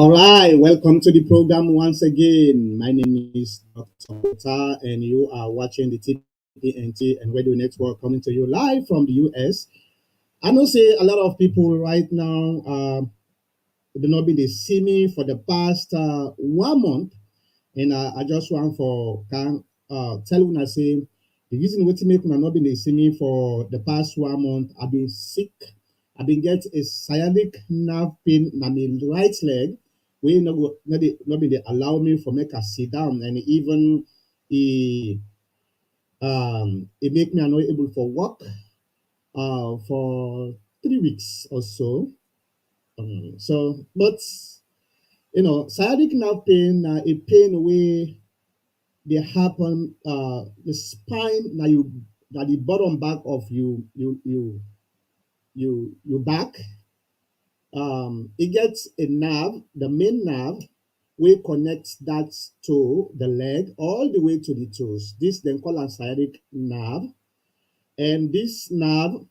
All right, welcome to the program once again. My name is Dr. Wata, and you are watching the TPNT and Radio Network coming to you live from the US. I know say a lot of people right now do not be they see me for the past 1 month, and I just want for can tell when I say the reason what make una not been they see me for the past 1 month. I've been sick. I've been get a sciatic nerve pain in my right leg. We not go not been they allow me for make a sit down, and even it it make me not able for work for 3 weeks or so. But sciatic nerve pain a pain way they happen the spine now you that the bottom back of you back. It gets a nerve, the main nerve we connect that to the leg all the way to the toes. This then called a sciatic nerve, and this nerve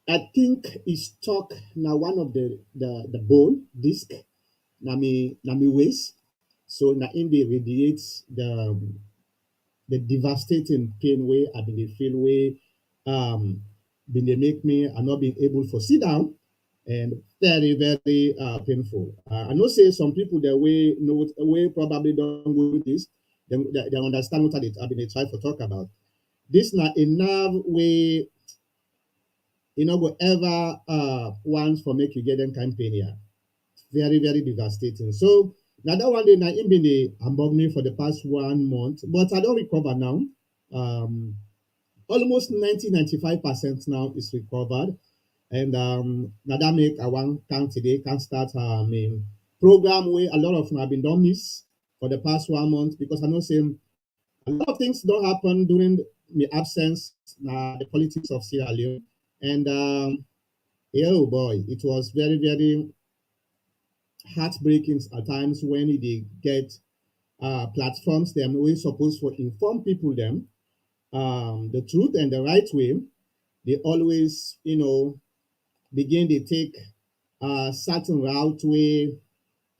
I think is stuck now one of the bone disc na me waist. So now in the radiates the devastating pain way I been dey feel way been they make me I not being able to sit down, and very painful. I know say some people the way know way probably don't go with this. They understand what I been they try to talk about. This na a nerve way you know go ever once for make you get them kind pain here. Very devastating. So now that one day now it been the ambog me for the past 1 month, but I don't recover now. Um, Almost 95% now is recovered, and now that make I want can today can start program where a lot of them have been done miss for the past 1 month because I know saying a lot of things don't happen during my absence. The politics of Sierra Leone, and yeah, oh boy, it was very heartbreaking at times when they get platforms them always supposed to inform people them the truth and the right way. They always begin to take a certain route where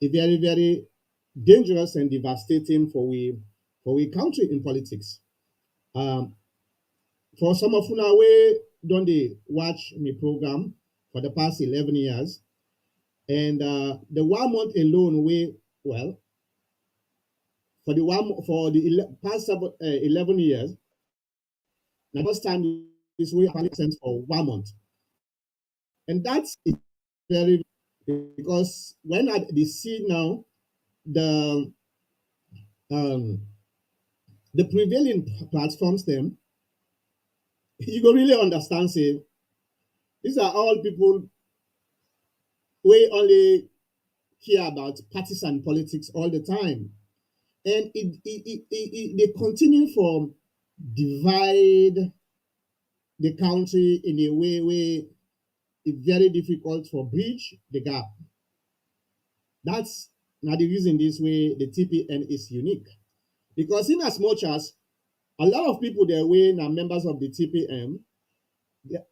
a very dangerous and devastating for we country in politics. Um, for some of una way don't they watch me program for the past 11 years, and the 1 month alone we well for the past 11 years. Now, first time this way sense for 1 month, and that's very because when I they see now the um the prevailing platforms them, you go really understand say these are all people who only care about partisan politics all the time, and they continue from divide the country in a way where it's very difficult for bridge the gap. That's now the reason this way the TPN is unique. Because in as much as a lot of people there way are members of the TPM,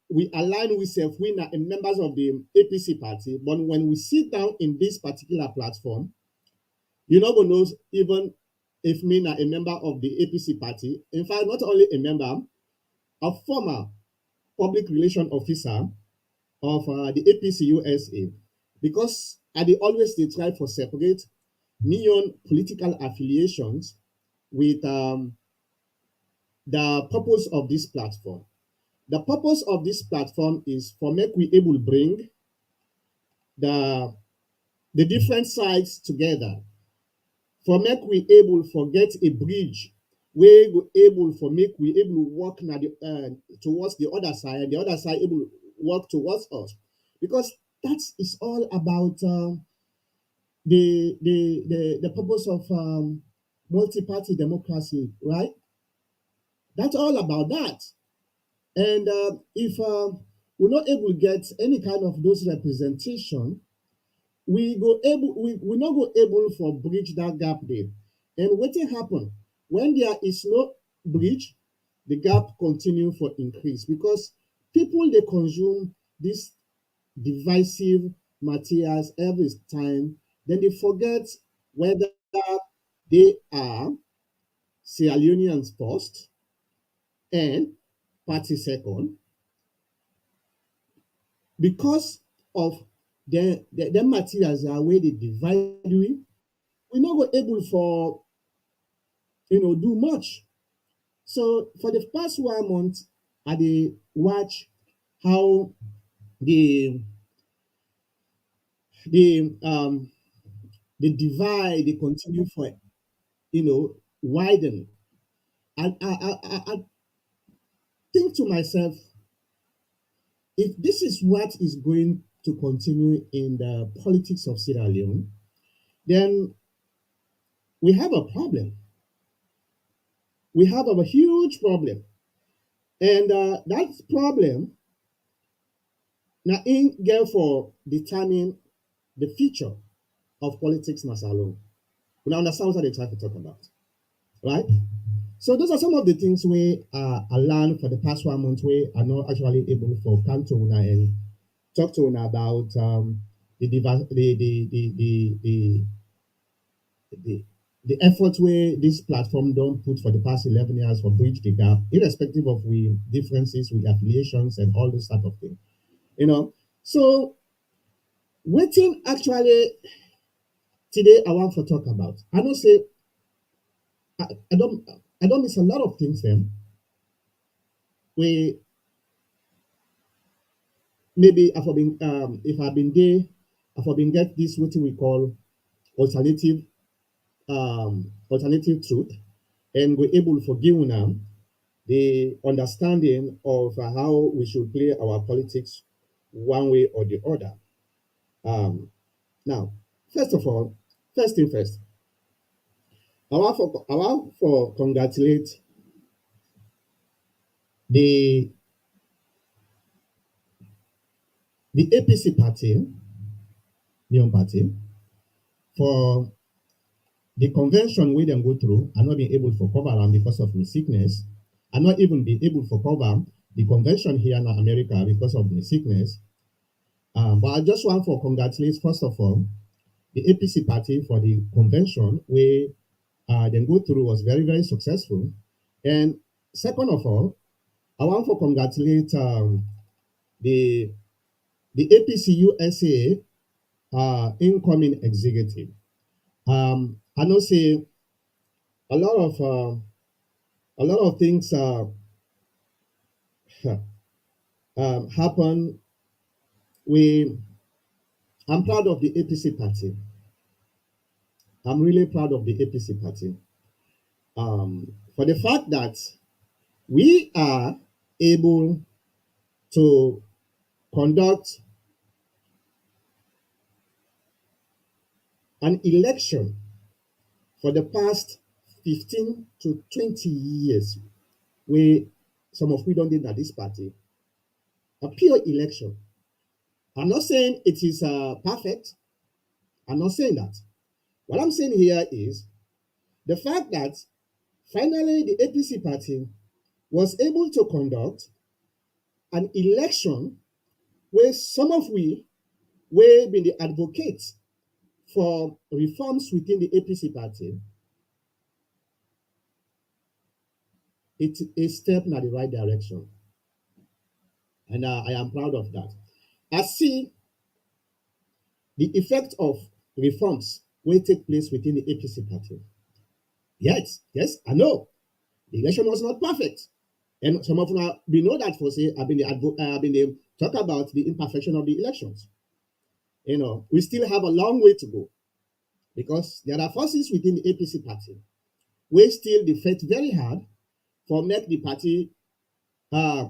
we align with self we are members of the APC party, but when we sit down in this particular platform, you not gonna know even if me are a member of the APC party. In fact, not only a member, a former public relation officer of the APC USA, because I they always they try for separate neon political affiliations with the purpose of this platform. The purpose of this platform is for make we able bring the the different sides together, for make we able forget a bridge we go able for make we able work na towards the other side, and the other side able work towards us, because that is all about the purpose of multi-party democracy, right? That's all about that. And if we're not able to get any kind of those representation, we not go able for bridge that gap there. And what will happen when there is no bridge, the gap continue for increase because people they consume this divisive materials every time, then they forget whether they are Sierra Leoneans first and party second because of the materials are where they divide we. We're not go able for do much. So for the past 1 month, I dey watch how the the the divide they continue for widen. And I think to myself, if this is what is going to continue in the politics of Sierra Leone, then we have a problem. We have a huge problem. And that problem now in get for determine the future of politics in Sierra Leone. We now understand what they try to talk about, right? So those are some of the things we I learned for the past 1 month where I'm not actually able for come to una and talk to una about the, diver- the the effort where this platform don't put for the past 11 years for bridge the gap, irrespective of we differences, we affiliations and all this type of thing. You know. So waiting actually today I want to talk about. I don't say I, I don't I don't miss a lot of things then. We maybe if I've been there, if I've been get this what we call alternative alternative truth, and we're able to forgive now the understanding of how we should play our politics one way or the other. Um, Now, first of all, first thing first, I want for congratulate the the APC party, Neon Party, for the convention we then go through and not being able to cover them because of the sickness, and not even be able to cover the convention here in America because of the sickness. But I just want for congratulate first of all the APC party for the convention where then go through was very very successful. And second of all, I want to congratulate the APC USA incoming executive. I know say a lot of uh, a lot of things happen. We I'm proud of the APC party. I'm really proud of the APC party for the fact that we are able to conduct an election for the past 15 to 20 years where some of we don't did at this party, a pure election. I'm not saying it is perfect. I'm not saying that. What I'm saying here is the fact that finally the APC party was able to conduct an election where some of we were being the advocates for reforms within the APC party. It's a step in the right direction. And I am proud of that. I see the effect of reforms will take place within the APC party. Yes, yes, I know. The election was not perfect. And some of you we know that for say I've been the talk about the imperfection of the elections. We still have a long way to go because there are forces within the APC party we still defend very hard for make the party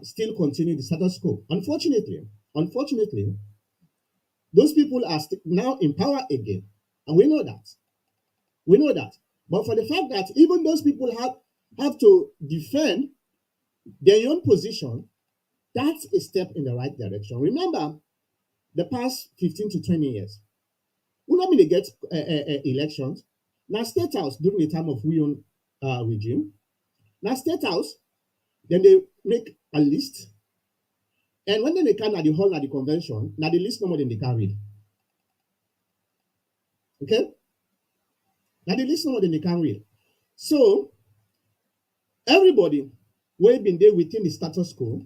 still continue the status quo. Unfortunately, those people are now in power again, and we know that. We know that. But for the fact that even those people have to defend their own position, that's a step in the right direction. Remember, the past 15 to 20 years, we not really get elections. Now, State House during the time of Wion regime, now State House, then they make a list. And when they come at the hall at the convention, now the list no more than they carried. Okay? Now they listen more than they can read. So everybody wey been there within the status quo,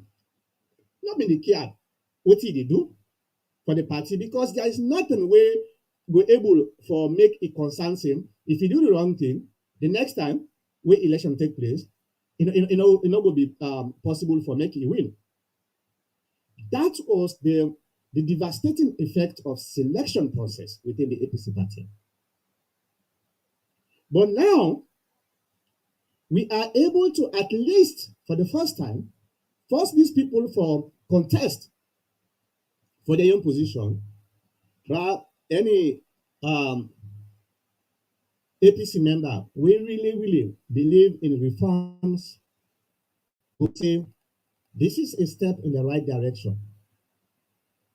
not been dey care what they do for the party because there is nothing wey go able for make it concerns him. If he do the wrong thing, the next time when election take place, it no go be possible for make e win. That was the devastating effect of selection process within the APC party. But now we are able to at least for the first time force these people for contest for their own position. But any APC member, we really believe in reforms, we say this is a step in the right direction.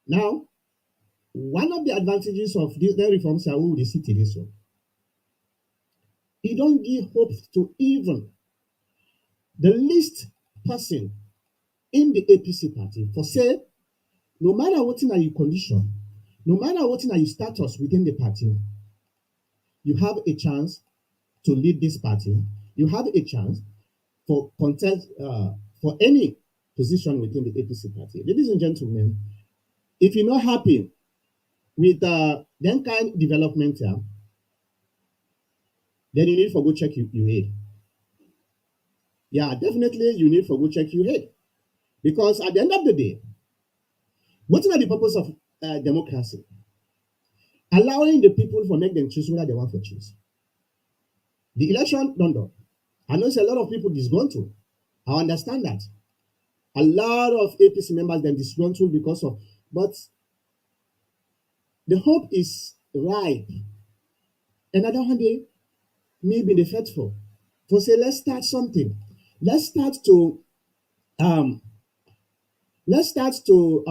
Now, one of the advantages of the reforms are who the city this one. It don't give hope to even the least person in the APC party for say, no matter what in your condition, no matter what in your status within the party, you have a chance to lead this party. You have a chance for contest for any position within the APC party. Ladies and gentlemen, if you're not happy with that kind of development, then you need for go check your head. Yeah, definitely you need for go check your head. Because at the end of the day, what is the purpose of democracy? Allowing the people for make them choose whether they want to choose. The election done done. I know a lot of people disgruntled. I understand that. A lot of APC members then disgruntled because of, but the hope is ripe. Another one day, me being faithful. To say, let's start something. Let's start to um let's start to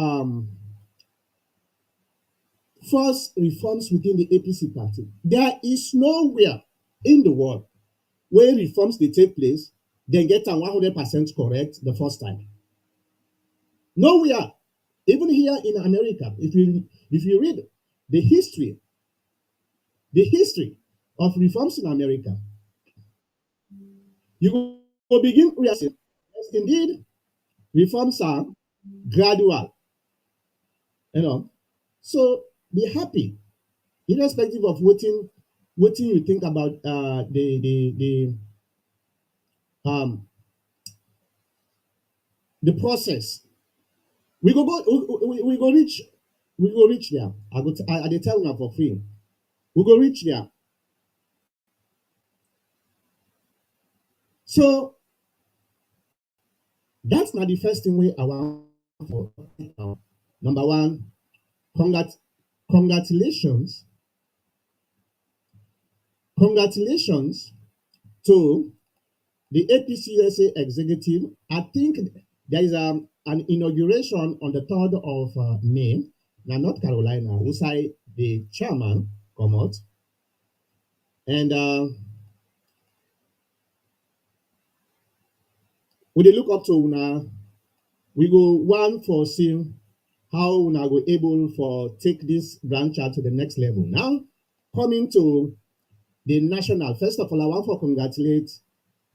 force reforms within the APC party. There is nowhere in the world where reforms they take place, they get them 100% correct the first time. Nowhere. Even here in America, if you read the history of reforms in America, you will begin realizing, yes, indeed, reforms are gradual, you know. So be happy, irrespective of what you think about the process. We go reach there. I dey tell una for free. We go reach there. So that's not the first thing we I want for number one. Congrat- congratulations, congratulations to the APC USA executive. I think there is an inauguration on the 3rd of May. Now, North Carolina, who say the chairman come out. And we dey look up to una. We go one for seeing how una go able for take this branch out to the next level. Now, coming to the national, first of all, I want to congratulate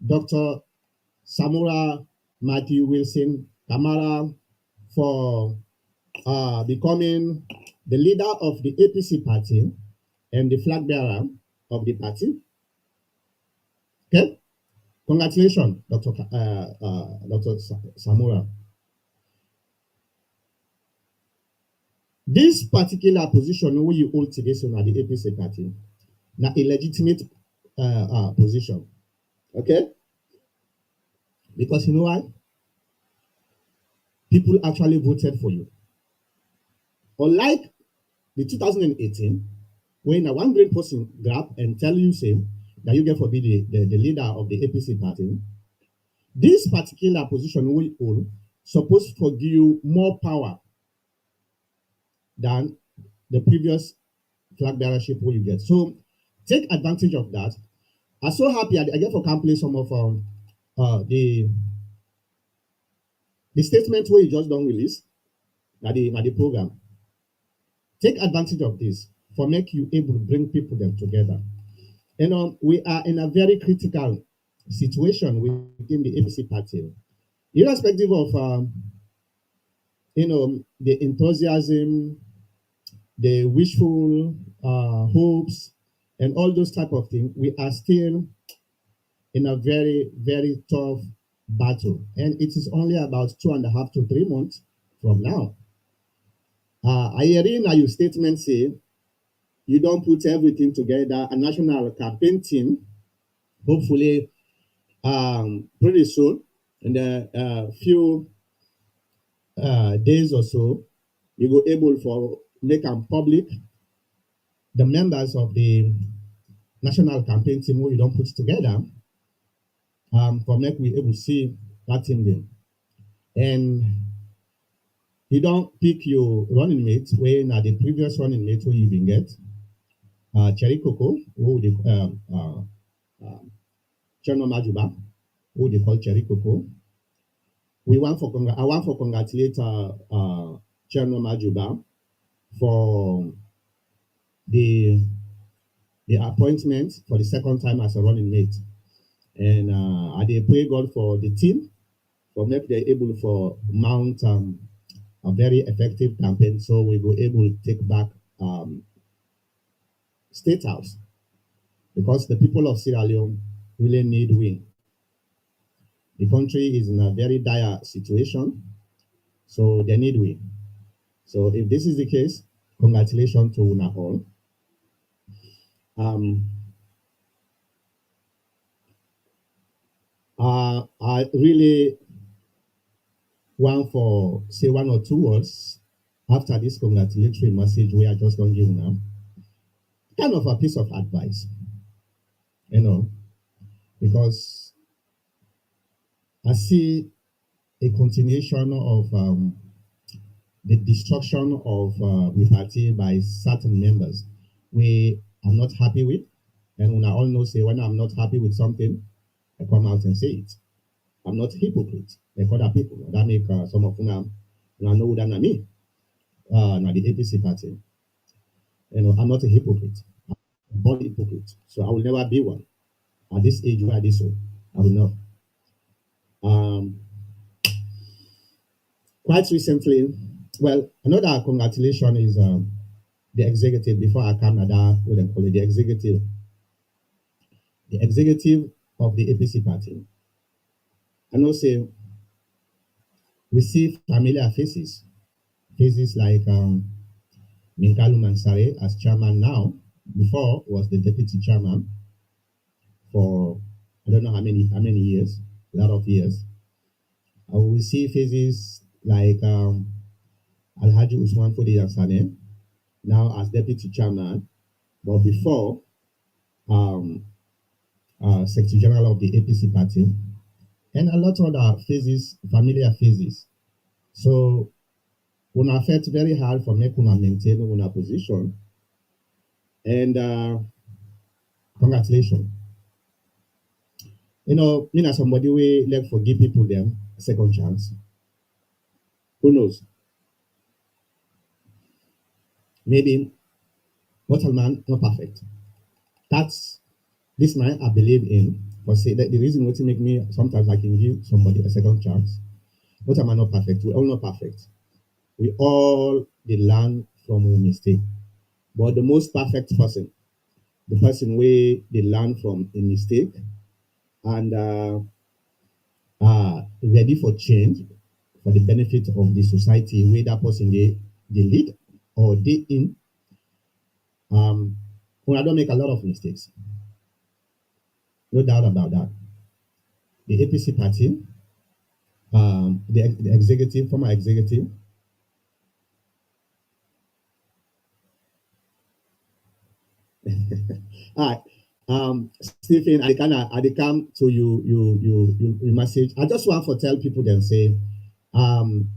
Dr. Samura Matthew Wilson Kamara for becoming the leader of the APC party and the flag bearer of the party. Okay, congratulations, Dr. Samura. This particular position where you hold today, so now the APC party, now a legitimate position. Okay, because you know why? People actually voted for you. Unlike the 2018, when a one great person grab and tell you, say, that you get for be the leader of the APC party, this particular position we hold supposed to give you more power than the previous flag bearership where you get. So take advantage of that. I'm so happy I get for can play some of the statement where you just don't release, na the program. Take advantage of this. for make you able to bring people them together. We are in a very critical situation within the APC party, irrespective of the enthusiasm, the wishful hopes, and all those type of things. We are still in a very very tough battle, and it is only about 2.5 to 3 months from now. I hear in your statement say you don't put everything together. A national campaign team, hopefully, pretty soon, in a few days or so, you go able for make them public the members of the national campaign team who you don't put together, for make we able see that team then. And you don't pick your running mate when the previous running mate who you been get, Cherry Coco, who they Cherno Majuba, who they call Cherry Coco. I want for congratulate Cherno Majuba for the the appointment for the second time as a running mate. And I dey pray God for the team for make they able for mount a very effective campaign so we go able to take back State House because the people of Sierra Leone really need win. The country is in a very dire situation, so they need win. So if this is the case, congratulations to una all. Um, I really want for say one or two words after this congratulatory message we are just going to give now. Kind of a piece of advice, you know, because I see a continuation of the destruction of the party by certain members we are not happy with. And when I all know, say, when I'm not happy with something, I come out and say it. I'm not a hypocrite like other people. That make some of them know that not me, not the APC party. I'm not a hypocrite. I'm born hypocrite. So I will never be one. At this age where I did so, I will not. Um, Quite recently, well, another congratulation is the executive before I come to that, what they call it, the executive of the APC party. I know say we see familiar faces, faces like Minkalu Mansare as chairman now, before was the deputy chairman for I don't know how many years, a lot of years. We see faces like Alhaji Usman Fodi Yansane, now as deputy chairman, but before um, secretary general of the APC party, and a lot of other faces, familiar faces. So una felt very hard for make una maintain una position, and congratulations. Me as somebody we like forgive people them a second chance. Who knows? Maybe mortal man not perfect. That's this man I believe in. But say that the reason what make me sometimes I can give somebody a second chance. Mortal man not perfect. We all not perfect. We all they learn from our mistake. But the most perfect person, the person where they learn from a mistake and ready for change for the benefit of the society where that person they lead or they in. When I don't make a lot of mistakes, no doubt about that. The APC party, the executive, former executive, all right. Stephen, I come to you message. I just want to tell people then say, um,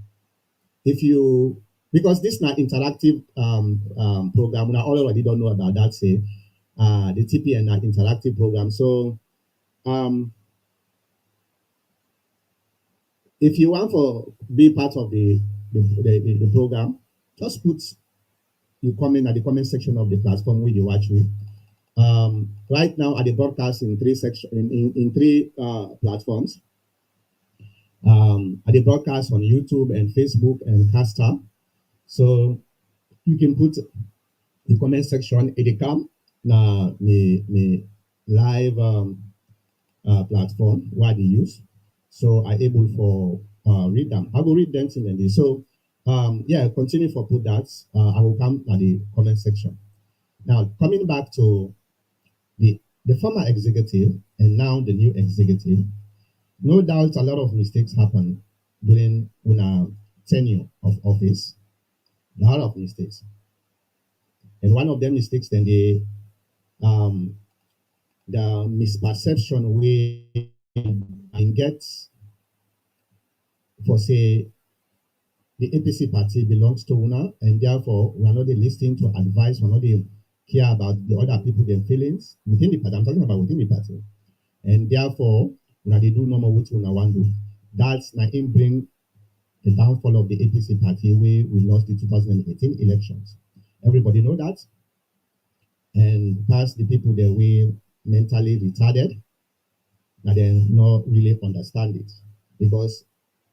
if you because this not interactive program, I already don't know about that. Say, the TPN interactive program. So, um, if you want to be part of the program, just put you comment at the comment section of the platform where you watch me. Right now, at the broadcast in three section in three platforms. At the broadcast on YouTube and Facebook and Caster. So you can put the comment section. It come na me live platform where they use. So I able for read them. I will read them in the so yeah, continue for put that. I will come at the comment section. Now coming back to the former executive and now the new executive, no doubt a lot of mistakes happen during una tenure of office. A lot of mistakes. And one of them mistakes then um the misperception we get for say the APC party belongs to una, and therefore we are not listening to advice, we're not care about the other people, their feelings within the party. I'm talking about within the party. And therefore, una they do normal what una want to do. That's na in bring the downfall of the APC party where we lost the 2018 elections. Everybody know that. And past the people that were mentally retarded, that they not really understand it. Because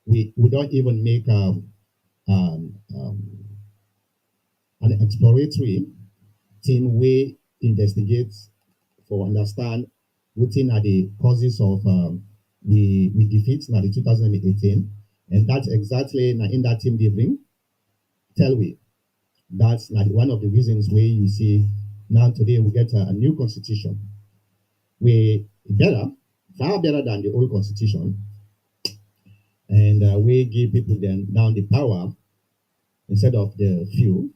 we don't even make um, um, an exploratory team we investigate for understand wetin are the causes of we defeat na the 2018, and that's exactly na in that team they bring tell we that's na one of the reasons where you see now today we get a new constitution we better far better than the old constitution, and we give people then down the power instead of the few.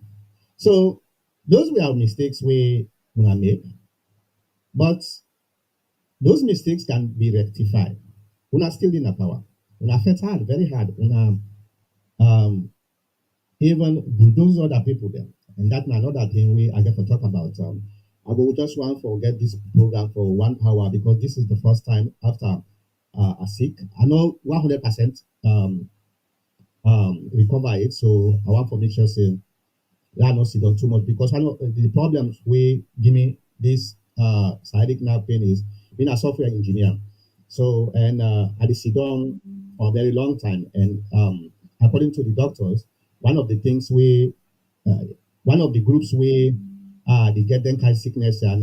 So those were mistakes we gonna make, but those mistakes can be rectified. Una still in a power. Una fought hard, very hard. Una um, even bulldoze other people there. And that's another thing we I get to talk about. I will just want to forget this program for 1 hour because this is the first time after a sick. I know 100% recover it, so I want to make sure say that not sit down too much because one of the problems we give me this sciatic nerve pain is being a software engineer. So and I did sit down for a very long time, and according to the doctors, one of the things we uh, one of the groups we they get them kind of sickness and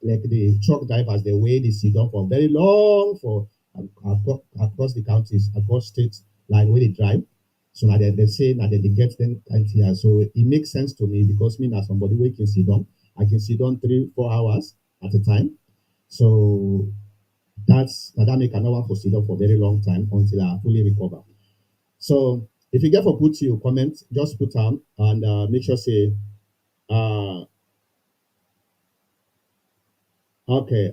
like the truck drivers the way they sit down for very long for across the counties across states like where they drive, so now they say now they get them kind here. So it makes sense to me because me as somebody who can sit down, I can sit down 3 4 hours at a time. So that's now that make another one for sit down for a very long time until I fully recover. So if you get for put your comment, just put on and make sure say okay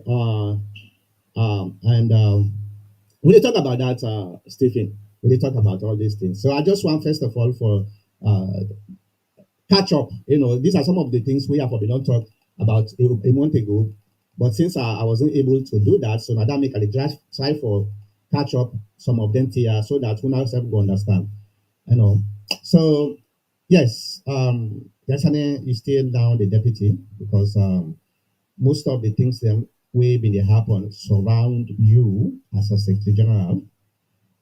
and we dey talk about that Stephen. We dey talk about all these things. So I just want first of all for uh catch up. You know, these are some of the things we have been not talk about a month ago. But since I wasn't able to do that, so now that make a try for catch up some of them here so that we now self go understand. You know. So yes, Yasane is still now the deputy because most of the things them way been they happen surround you as a secretary general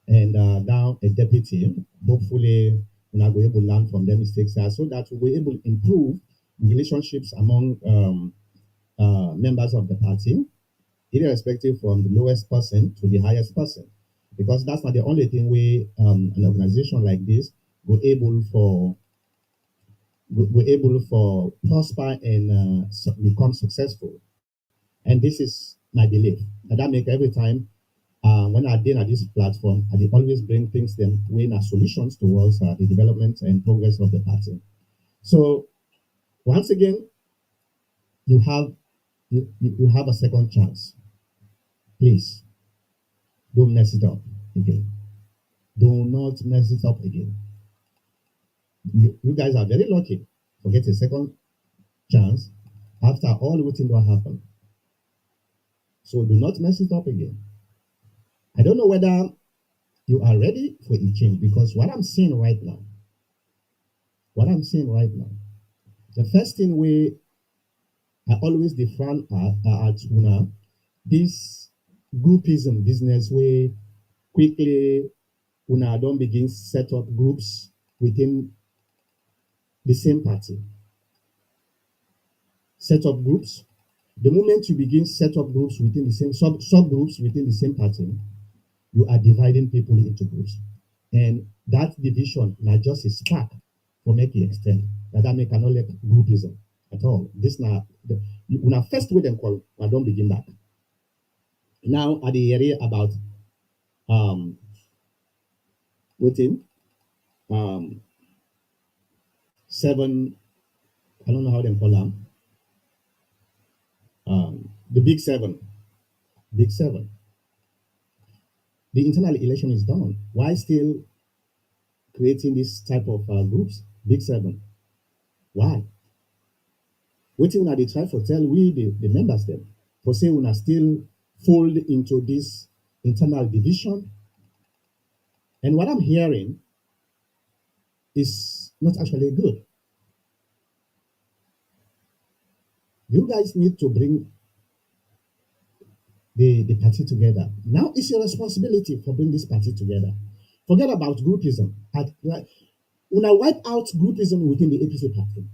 and now a deputy. Hopefully, we are able to learn from their mistakes so that we're able to improve relationships among members of the party, irrespective from the lowest person to the highest person, because that's not the only thing we an organization like this we're able for we're able for prosper and become successful. And this is my belief. And that make every time when I did at this platform, I did always bring things them when as solutions towards the development and progress of the party. So once again, you have you have a second chance. Please don't mess it up again. Do not mess it up again. You guys are very lucky to get a second chance after all the things that happened. So do not mess it up again. I don't know whether you are ready for a change because what I'm seeing right now, The first thing we I always define at una this groupism business where quickly una don't begin set up groups within the same party. Set up groups. The moment you begin set up groups within the same subgroups within the same party, you are dividing people into groups. And that division not just a spark for making extend. That make cannot let groupism at all. This now when I first with them call, I don't begin that. Now at the area about um within um seven, I don't know how they call them, the big seven. Big seven. The internal election is done. Why still creating this type of groups? Big seven. Why? Waiting when they try for tell we the members them for say when I still fold into this internal division. And what I'm hearing is not actually good. You guys need to bring the party together. Now it's your responsibility for bring this party together. Forget about groupism. When I wipe out groupism within the APC party,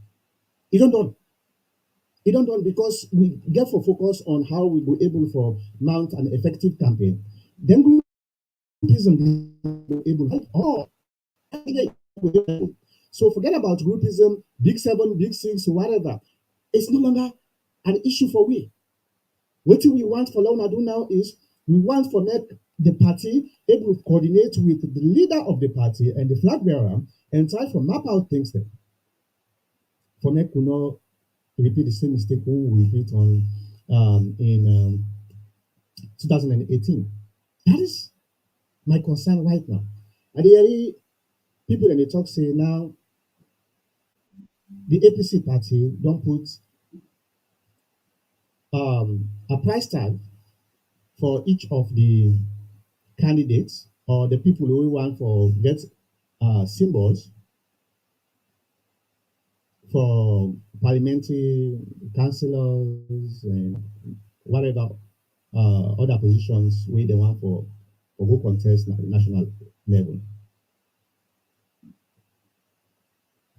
it don't done. It don't done because we get for focus on how we were able for mount an effective campaign. Then groupism will able to all. So forget about groupism, big seven, big six, whatever. It's no longer an issue for we. What we want for Launa do now is we want for make the party able to coordinate with the leader of the party and the flag bearer and try to map out things there. For make we not repeat the same mistake we repeat on in 2018. That is my concern right now. And the people in the talk say now the APC party don't put a price tag for each of the candidates or the people who want for get symbols for parliamentary councillors and whatever other positions where they want for who contest at the national level.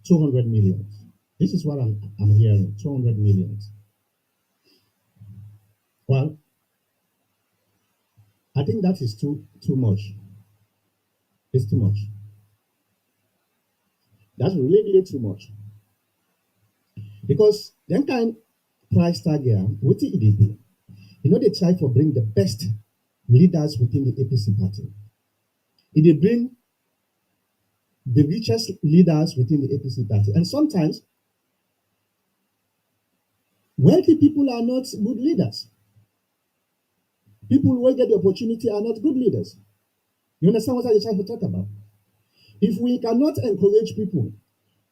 200 million. This is what I'm hearing. 200 million. Well, I think that is too much. It's too much. That's really too much. Because then kind price tag here, what did they do? You know, they try to bring the best leaders within the APC party. If they bring the richest leaders within the APC party. And sometimes wealthy people are not good leaders. People who get the opportunity are not good leaders. You understand what I'm trying to talk about? If we cannot encourage people,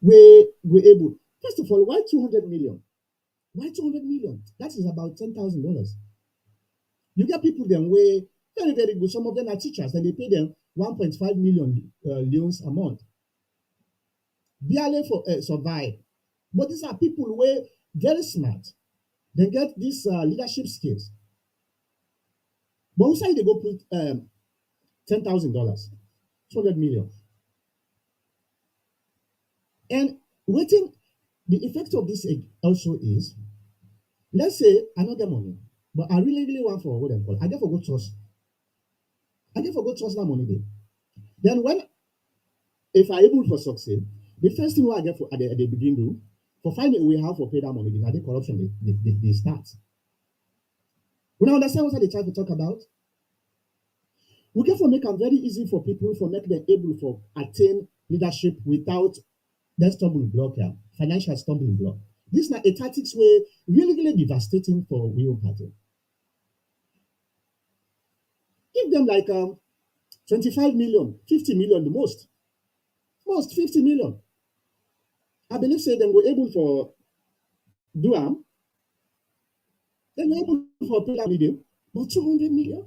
we're able. First of all, why 200 million? Why 200 million? That is about $10,000. You get people then way very good. Some of them are teachers, and they pay them 1.5 million leons a month. Barely for survive. But these are people who are very smart. They get these leadership skills. But who say they go put $10,000, 200 million? And waiting, the effect of this also is, let's say I don't get money, but I really want for what I call. I get for go trust. I get for go trust that money there. Then when if I able for succeed, the first thing I get for at the beginning do for finding a way how for pay that money, then the corruption they start. We now understand what they try to talk about. We can for make it very easy for people for make them able for attain leadership without that stumbling block here, financial stumbling block. This is not a tactics way really devastating for real party. Give them like 25 million, 50 million the most 50 million. I believe say them were able for do then were able for pay that money, but 200 million,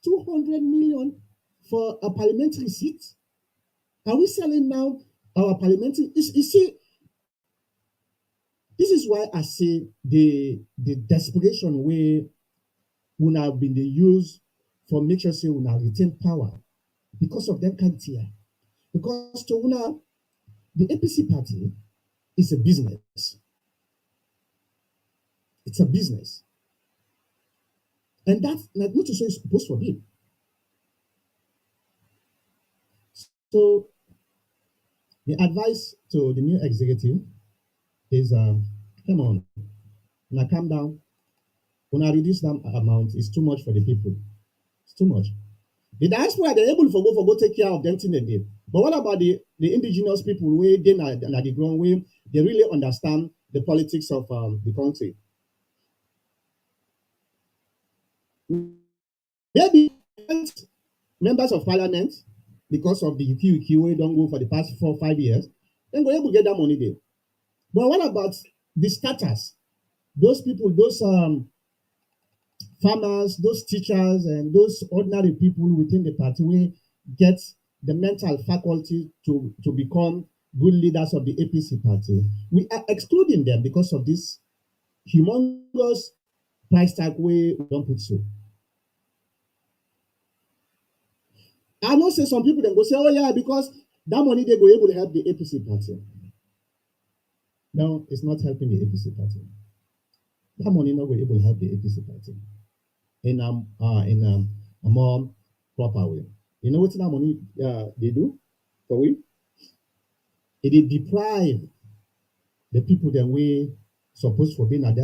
200 million for a parliamentary seat. Are we selling now our parliamentary? You see, This is why I say the desperation way una have been the use for make sure say una retain power because of them kind here. Because to una, the APC party is a business. It's a business. And that's like not to say it's supposed to be. So the advice to the new executive is come on, now calm down. When I reduce that amount, it's too much for the people. It's too much. The diaspora they're able for go take care of them thing they did. But what about the indigenous people where they na the ground way they really understand the politics of the country? Maybe members of parliament, because of the QQ we don't go for the past 4 or 5 years, then go able to get that money there. But what about the starters? Those people, those farmers, those teachers, and those ordinary people within the party will get the mental faculty to become good leaders of the APC party. We are excluding them because of this humongous price tag we don't put so. I know say some people then go say, oh yeah, because that money they go able to help the APC party. No, it's not helping the APC party. That money not going able to help the APC party in a more proper way. You know what that money they do for we? It deprive the people that we supposed for being at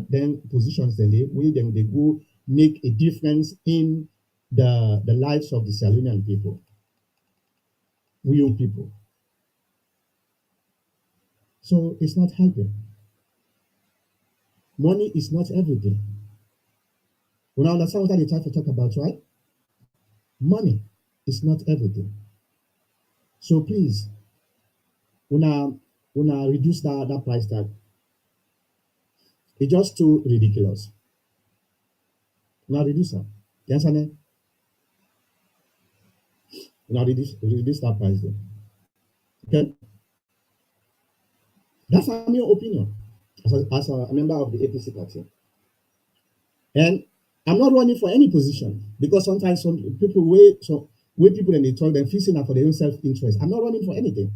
then positions then they go make a difference in the lives of the Sierra Leonean people, we young people. So it's not helping. Money is not everything. We now understand what I try to talk about, right? Money is not everything. So please, una reduce that price tag. It's just too ridiculous. Una reduce it. You understand? Una reduce that price there. Okay? That's my opinion as a member of the APC party. And I'm not running for any position because sometimes some people wait people and they talk them fixing for their own self-interest. I'm not running for anything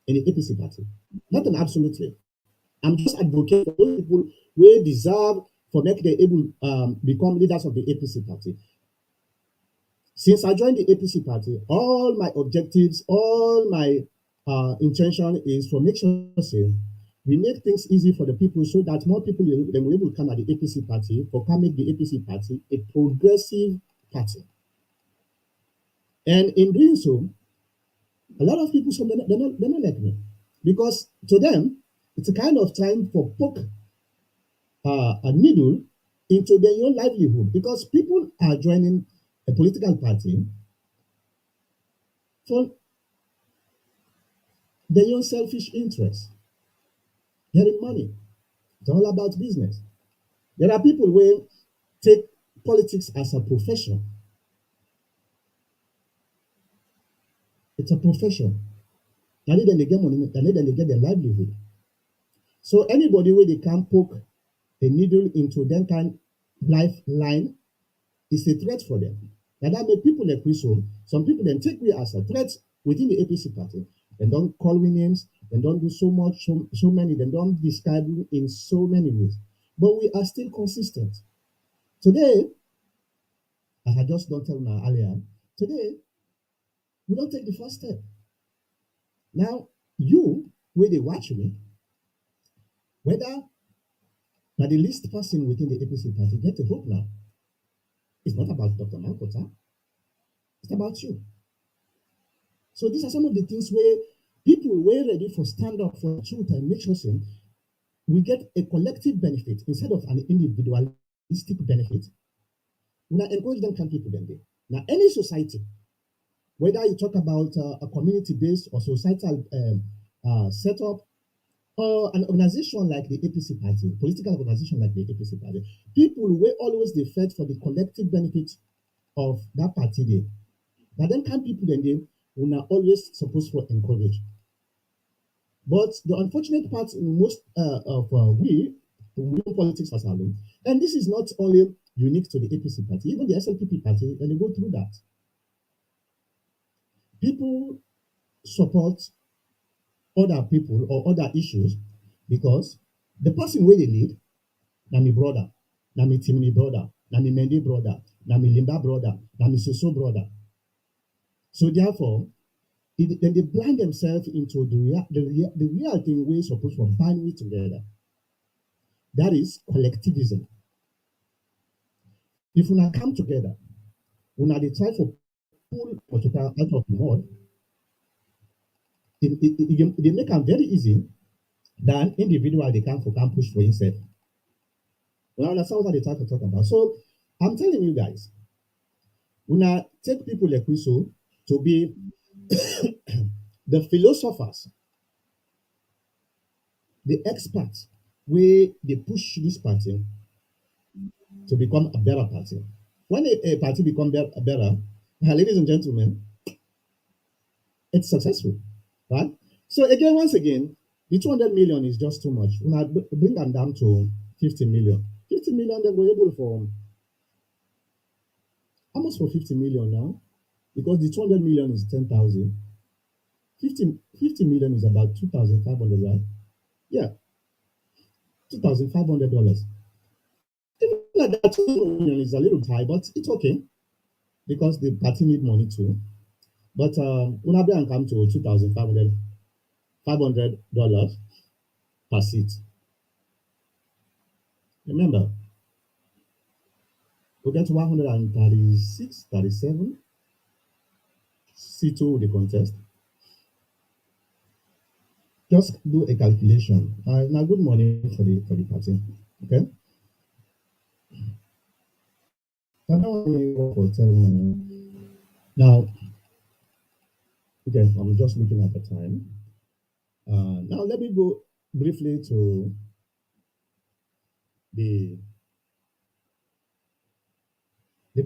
in the APC party. Nothing absolutely. I'm just advocating for those people who deserve for make them able become leaders of the APC party. Since I joined the APC party, all my objectives, all my intention is for make sure say we make things easy for the people so that more people will able to come at the APC party for can make the APC party a progressive party. And in doing so, a lot of people so they're not like me because to them it's a kind of time for poke a needle into their own livelihood because people are joining a political party for their own selfish interests, getting money. It's all about business. There are people who take politics as a profession. It's a profession. And then they get money, and then they get their livelihood. So anybody where they can poke a needle into them kind lifeline is a threat for them. And that make people like we so. Some people then take me as a threat within the APC party. They don't call me names. They don't do so much, so many. They don't describe me in so many ways. But we are still consistent. Today, as I just don't tell now earlier, today we don't take the first step. Now, you, where they watch me, whether that the least person within the APC party get a vote now. It's not about Dr. Mankota, it's about you. So these are some of the things where people were ready for stand up for truth and make sure we get a collective benefit instead of an individualistic benefit. We now encourage them kind people then. Now, any society, whether you talk about a community-based or societal setup, or an organization like the APC party, political organization like the APC party, people will always defend for the collective benefit of that party there. But then can people then they will not always supposed to encourage. But the unfortunate part in most of we politics as alone, and this is not only unique to the APC party, even the SLPP party, and they go through that. People support other people or other issues because the person where they lead, na me brother, na me Timini brother, na me Mendy brother, na me Limba brother, na me Soso brother. So therefore, then they blind themselves into the real thing we're supposed to bind we together. That is collectivism. If we come together, when they try to pull Portugal out of the mud, they make them very easy than individual they can push for himself. Well, understand what they try to talk about. So I'm telling you guys, when I take people like Wiso to be the philosophers, the experts, where they push this party to become a better party. When a party becomes better, ladies and gentlemen, it's successful, right? So again, once again, the 200 million is just too much. When I bring them down to 50 million, 50 million, they were able for almost for 50 million now, because the 200 million is 10,000. 50 million is about 2,500, right? Yeah, $2,500. Even like that, 200 million is a little high, but it's okay because the party need money too. But when I come to 2,500 $500 per seat. Remember, we get 136, 37 C2 the contest. Just do a calculation. Now good money for the party. Okay. So now we go for 10. Now, again, I'm just looking at the time. Now let me go briefly to the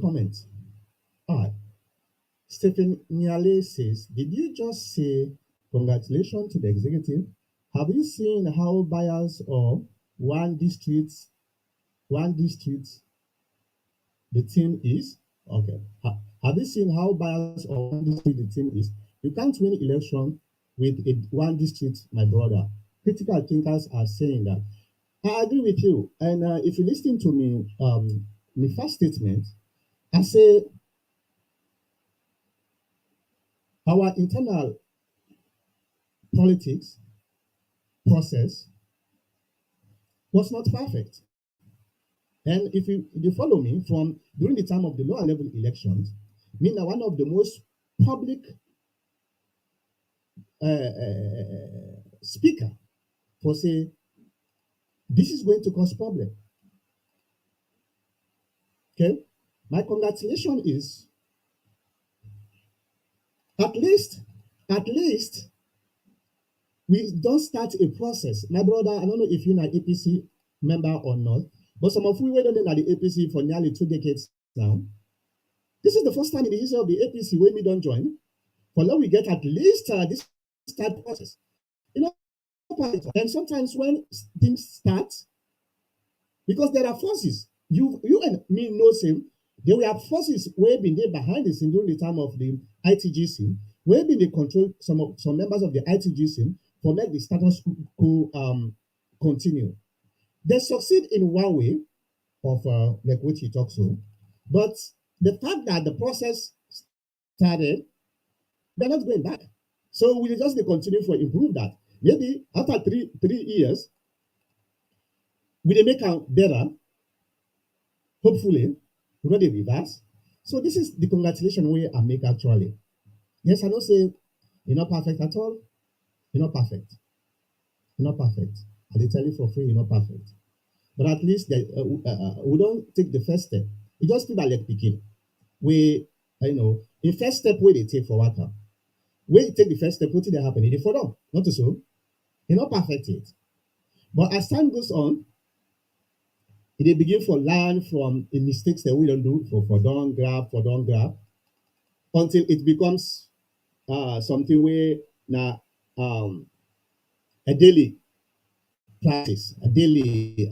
comments. All right. Stephen Niale says, did you just say congratulations to the executive? Have you seen how biased or one district, one district the team is? Okay. Have you seen how biased or one district the team is? You can't win election with one district, my brother. Critical thinkers are saying that. I agree with you. And if you listen to me, my first statement, I say our internal politics process was not perfect. And if you follow me from during the time of the lower level elections, mean that one of the most public speaker for say this is going to cause problem. Okay, my congratulation is at least at least we don't start a process. My brother, I don't know if you're an APC member or not, but some of we were not at the APC for nearly 2 decades now. This is the first time in the history of the APC where we don't join. For now, we get at least this start process. You know, and sometimes when things start, because there are forces, you and me know same, there were forces where been there behind the scene during the time of the ITGC, where been they control some members of the ITGC for make the status quo continue. They succeed in one way of like what you talk so, but the fact that the process started, they're not going back. So we just continue for improve that. Maybe after three years, we they make out better, hopefully, we not the reverse. So this is the congratulation way I make actually. Yes, I don't say you're not perfect at all. You're not perfect. You're not perfect. I they tell you for free, you're not perfect. But at least we don't take the first step. It just feel like picking. We, the first step where they take for water. When you take the first step, what did they happen? It for them, not to so. You're not perfect yet. But as time goes on, they begin for learn from the mistakes that we don't do for don't grab, until it becomes something where now a daily practice, a daily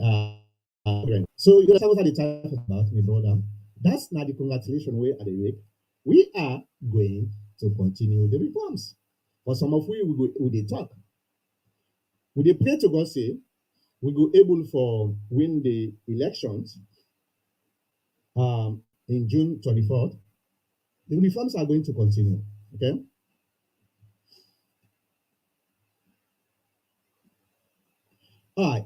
so you understand what the title about, my brother. That's not the congratulation way at the week. We are going to continue the reforms. For some of we they talk. We they pray to God say we go able for win the elections in June 24th. The reforms are going to continue. Okay. All right.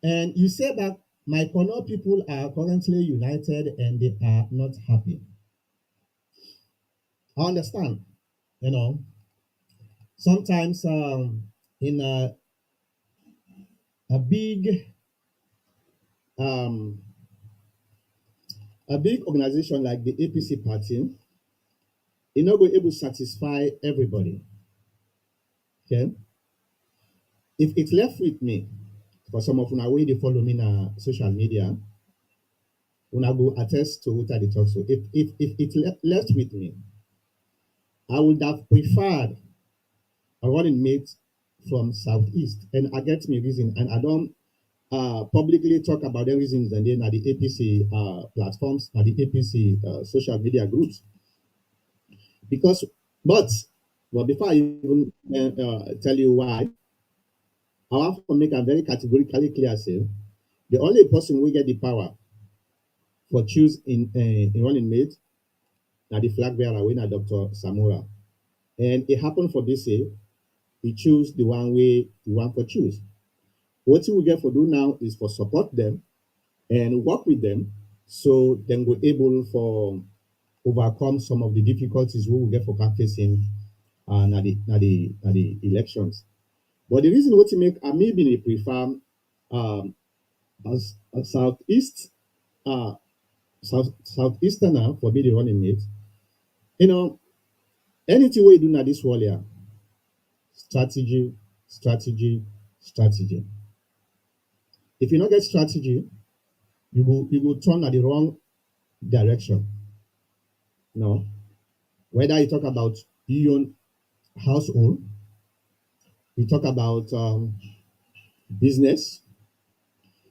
And you say that my Kono people are currently united and they are not happy. I understand. You know, sometimes in a big um, a big organization like the APC party, it not go able to satisfy everybody. Okay, if it's left with me, for some of una way they follow me na social media, una go attest to what I dey talk. So if it left with me, I would have preferred a running mate from Southeast, and I get me reason, and I don't publicly talk about the reasons and then at the APC platforms, at the APC social media groups. Because, but, well, before I even tell you why, I want to make a very categorically clear say the only person we get the power for choose in running mate now the flag bearer winner Dr. Samora. And it happened for this year, he choose the one way he want for choose. What we get for do now is for support them and work with them so then we're able for overcome some of the difficulties we will get for facing na the elections. But the reason what to make I maybe prefer um as a southeast uh southeasterner for be the running mate, you know, anything we do now this whole year, strategy, strategy, strategy. If you not get strategy, you go turn at the wrong direction. No. Whether you talk about your own household, you talk about business,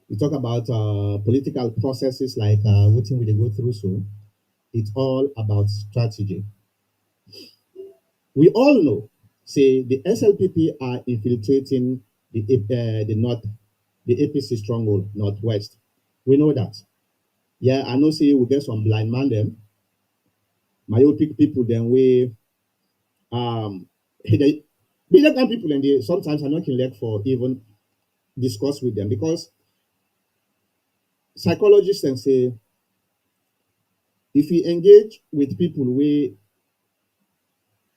you talk about political processes like what we they go through. So it's all about strategy. We all know, say the SLPP are infiltrating the north, the APC stronghold northwest. We know that. Yeah, I know. Say we get some blind man them, myopic people. Then we they million kind people and they sometimes are not elect for even discuss with them because psychologists can say if you engage with people where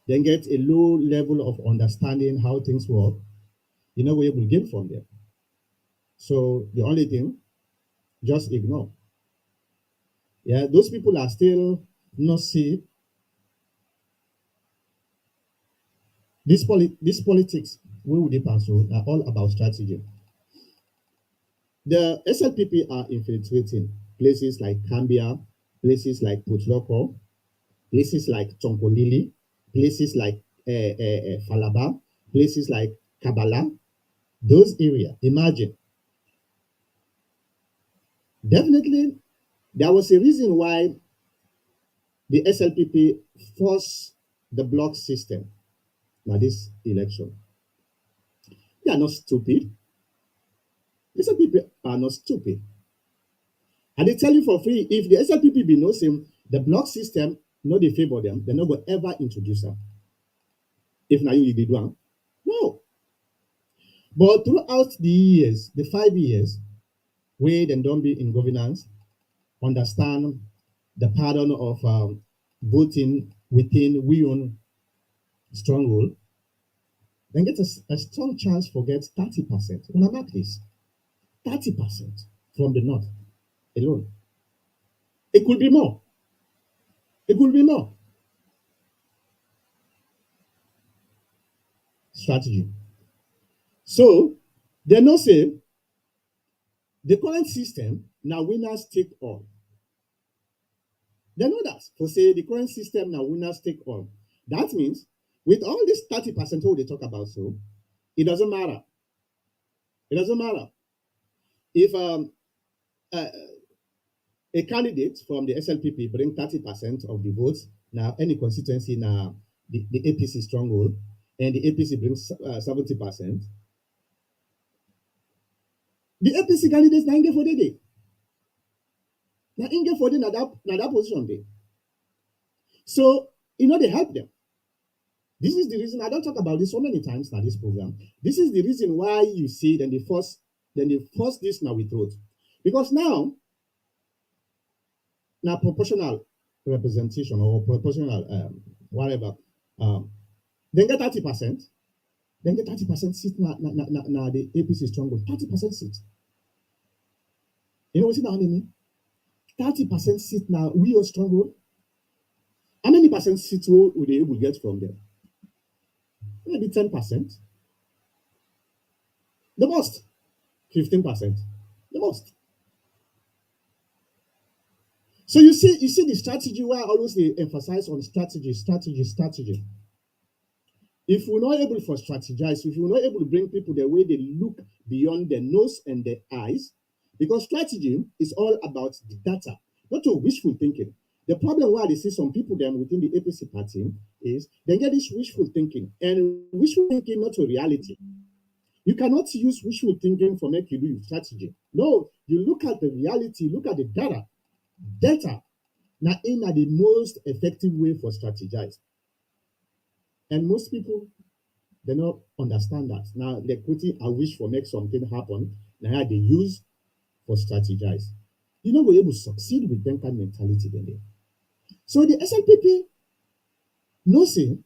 then get a low level of understanding how things work, you're not able to gain from them. So the only thing, just ignore. Yeah, those people are still not see this politics. We will depend so are all about strategy. The SLPP are infiltrating places like Cambia, places like Putloko, places like Tonkolili, places like Falaba, places like Kabbalah, those areas. Imagine, definitely, there was a reason why the SLPP forced the block system. Now, this election, they are not stupid. The SLPP are not stupid. And they tell you for free, if the SLPP be no same, the block system, no they favor them, they're not going to ever introduce them. If now you did one. No. But throughout the years, the 5 years, where them don't be in governance, understand the pattern of voting within we own stronghold, then get a strong chance for get 30%. When I mark this, 30% from the north alone. It could be more. It could be more. Strategy. So they no say the current system now winners take all. They know that. For say the current system now winners take all. That means with all this 30% what they talk about so, It doesn't matter. It doesn't matter. If a, a candidate from the SLPP bring 30% of the votes, now any constituency now the APC stronghold, and the APC brings 70%, the APC candidates now get for the day. Now get for the na that position day. So they help them. This is the reason I don't talk about this so many times now this program. This is the reason why you see then they force this now with vote. Because now proportional representation or proportional whatever, um, then get 30%, then get 30% seat now the APC stronghold. 30% seat. You know what's it now mean? 30% seat now we are stronghold. How many percent seats will they able get from them? Maybe 10%. The most. 15%. The most. So you see the strategy where I always they emphasize on strategy. If we're not able to strategize, if we're not able to bring people the way they look beyond their nose and their eyes, because strategy is all about the data, not to wishful thinking. The problem where they see some people then within the APC party is they get this wishful thinking, and wishful thinking not a reality. You cannot use wishful thinking for make you do your strategy. No, you look at the reality, look at the data. Data now in are the most effective way for strategize. And most people they don't understand that. Now they're putting a wish for make something happen. Now they use for strategize. You know we're able to succeed with that kind of mentality then there. So the SLPP knows say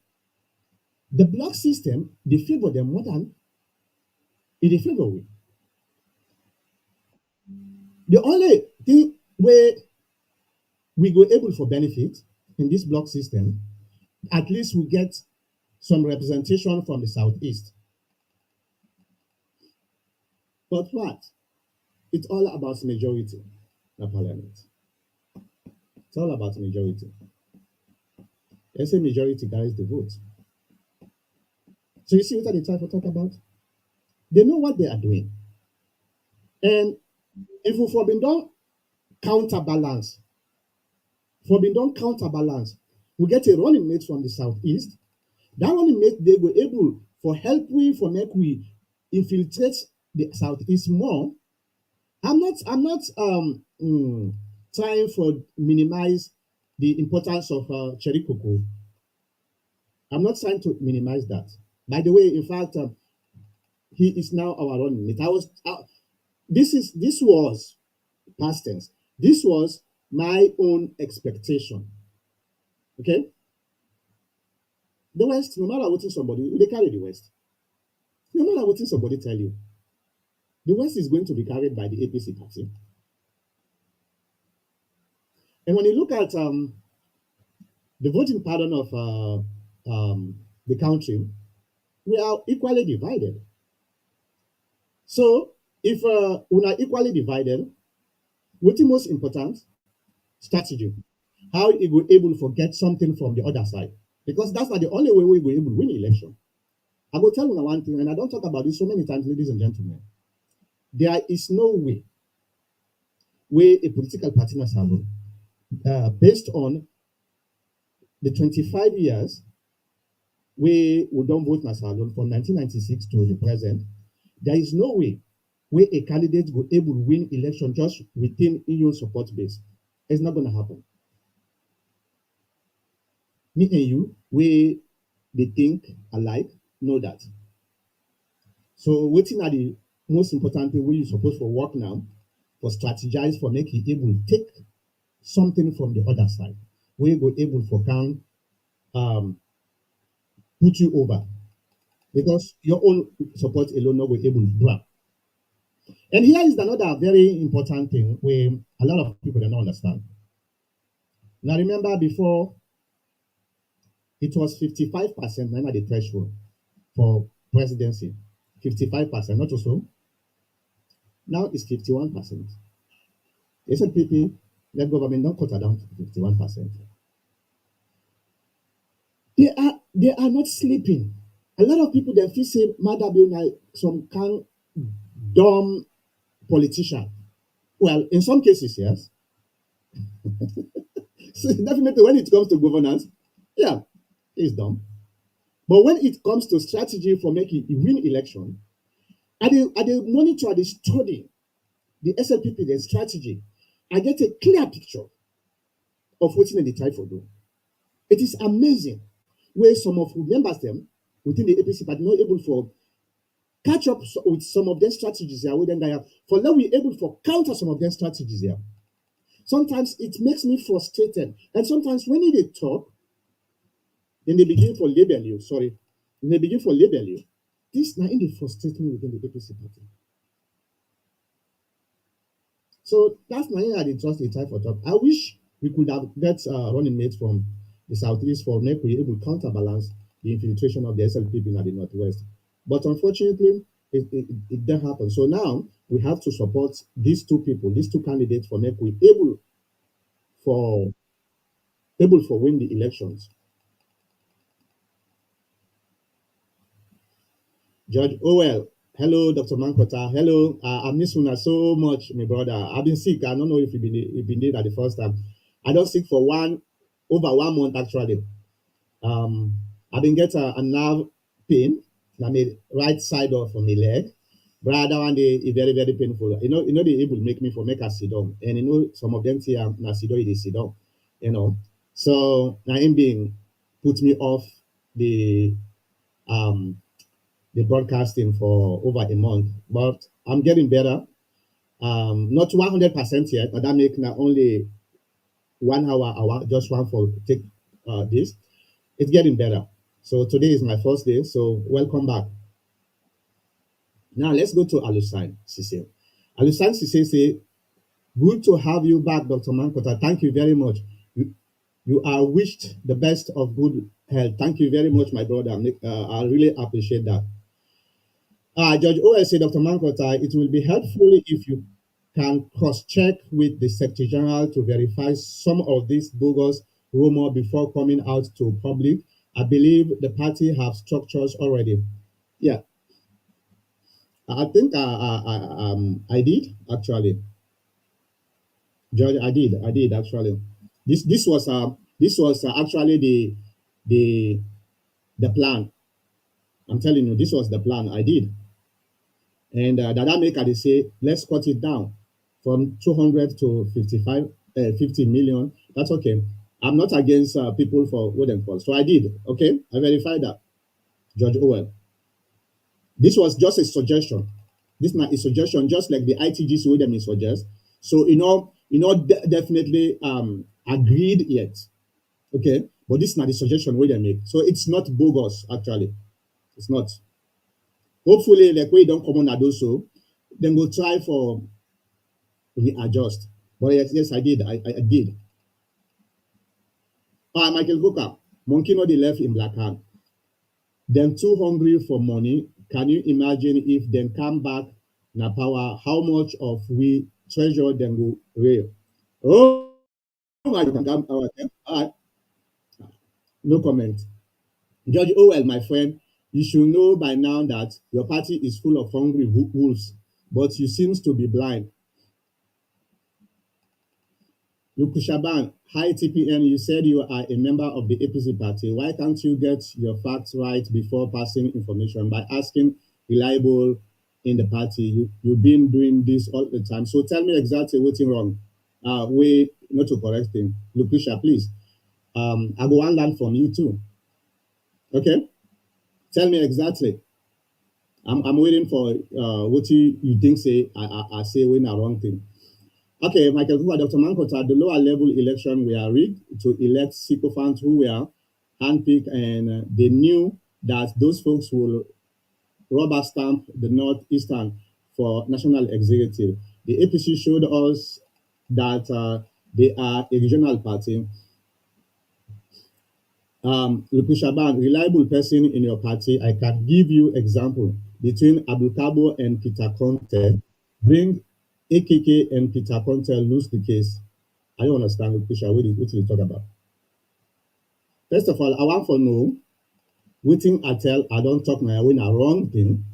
the block system they favor them more than it they favor we. The only thing where we go able for benefit in this block system, at least we get some representation from the southeast. But what? It's all about majority in parliament. It's all about majority. They say majority carries the vote. So you see what they try to talk about? They know what they are doing. And if we for been done counterbalance, we get a running mate from the southeast. That running mate they were able for help we for make we infiltrate the southeast more. I'm not trying for minimize the importance of cherry cocoa. I'm not trying to minimize that. By the way, in fact, he is now our running mate. This was past tense. This was my own expectation. Okay, the West, no matter what somebody, they carry the West. No matter what somebody tell you, the West is going to be carried by the APC party. And when you look at the voting pattern of the country, we are equally divided. So if we are equally divided, what's most important? Strategy. How you go able to get something from the other side. Because that's not the only way we go able to win election. I will tell you one thing, and I don't talk about this so many times, ladies and gentlemen. There is no way where a political party must have based on the 25 years we don't vote Nasalon from 1996 to the present. There is no way where a candidate will able to win election just within EU support base. It's not going to happen. Me and you, we they think alike, know that. So waiting at the most important thing we supposed for work now, for strategize for make it able to take something from the other side. We go able for can um put you over because your own support alone not will able to do it. And here is another very important thing where a lot of people do not understand. Now remember before it was 55% now the threshold for presidency. 55%, not also. Now it's 51%. SLPP, the government don't cut it down to 51%. They are not sleeping. A lot of people then feel say Madabi na some kind dumb politician. Well, in some cases, yes. So definitely when it comes to governance, yeah, he's dumb. But when it comes to strategy for making a win election, I dey monitor, I dey study the SLPP, their strategy. I get a clear picture of what they try for do. It is amazing where some of who members them within the APC party not able for catch up with some of their strategies here, with them guy for now we able for counter some of their strategies here. Sometimes it makes me frustrated, and sometimes when they talk, then they begin for label you. Sorry, when they begin for label you. This now in the frustrate me within the APC party. So that's my I did just a type for talk. I wish we could have get running mates from the southeast for make we able counterbalance the infiltration of the SLPP in the northwest. But unfortunately, it didn't happen. So now we have to support these two people, these two candidates for make we for able for win the elections. George Owell, hello, Dr. Mankota, hello. I miss Una so much, my brother. I've been sick. I don't know if you've been there at the first time. I don't sick for over 1 month actually. Um, I've been getting a nerve pain on my right side of my leg. But that one day is very, very painful. They able make me for make a sit down. And some of them say na sit down, they sit down. You know. So now him being put me off the um the broadcasting for over a month. But I'm getting better. Not 100% yet, but that make now only 1 hour, just one for take this. It's getting better. So today is my first day. So welcome back. Now let's go to Alusine Sise. Alusine Sise say, good to have you back, Dr. Mankota. Thank you very much. You are wished the best of good health. Thank you very much, my brother. I really appreciate that. Judge OSA, Dr. Mankota, it will be helpful if you can cross-check with the Secretary General to verify some of these bogus rumor before coming out to public. I believe the party have structures already. Yeah, I think I did actually, Judge. I did actually. This was actually the the plan. I'm telling you, this was the plan. I did. And Dada Maker, they say, let's cut it down from 200 to 50 million. That's okay. I'm not against people for what they call. So I did. Okay. I verified that. George Orwell. This was just a suggestion. This is not a suggestion, just like the ITGC would them suggest. So, definitely agreed yet. Okay. But this is not the suggestion we they make. So it's not bogus, actually. It's not. Hopefully, like we don't come on also, then we'll try for readjust. But yes, I did. I did. Michael Coker, monkey no dey left in black hand. Them too hungry for money. Can you imagine if them come back na power, how much of we treasure them go real? Oh my God. No comment. George Orwell, my friend, you should know by now that your party is full of hungry wolves, but you seems to be blind. Lukushaban, hi TPN, you said you are a member of the APC party. Why can't you get your facts right before passing information by asking reliable in the party? You've been doing this all the time. So tell me exactly what's wrong. We not to correct him. Lukusha, please. I go and learn from you too. Okay? Tell me exactly. I'm waiting for what you think say I say when I wrong thing. Okay, Michael Kuba, Dr. Mankota, the lower level election were rigged to elect sycophants who were handpicked, and they knew that those folks will rubber stamp the Northeastern for national executive. The APC showed us that they are a regional party. Lukushaban, reliable person in your party, I can give you example between Abdul and Peter Conte. Bring AKK and Peter Conte lose the case. I don't understand, Lukusha. What you talk about? First of all, I want to know waiting I tell I don't talk my way a wrong thing,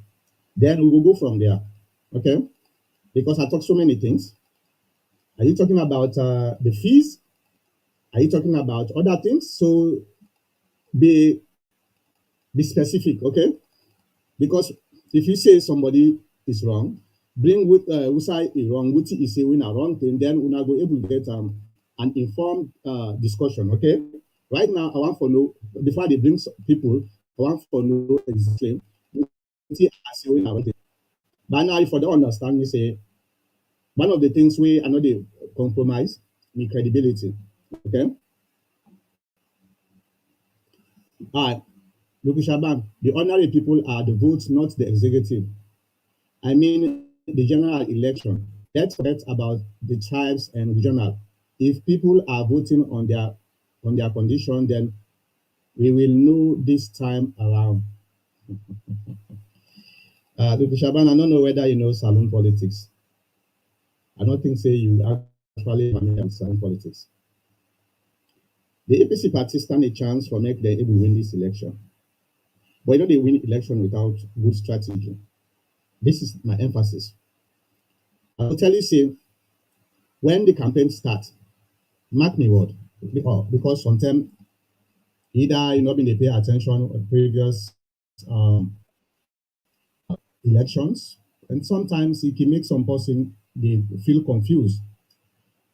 then we will go from there. Okay? Because I talk so many things. Are you talking about the fees? Are you talking about other things? So be be specific, okay? Because if you say somebody is wrong, bring with who say is wrong, which is saying a wrong thing, then we're not go able to get an informed discussion, okay? Right now, I want to know before they bring people, I want to know exactly what I say when I want it. But now, if I don't understand, you say one of the things we are not the compromise, the credibility, okay? All right, Luki Shaban, the ordinary people are the votes, not the executive. I mean, the general election. Let's forget about the tribes and regional. If people are voting on their condition, then we will know this time around. Dr. Shaban, I don't know whether you know saloon politics. I don't think say you actually familiar with saloon politics. The APC party stand a chance for make them able win this election. But you know they win election without good strategy. This is my emphasis. I will tell you, say, when the campaign starts, mark me word, because sometimes either you know been they pay attention to previous um, elections, and sometimes it can make some person they feel confused.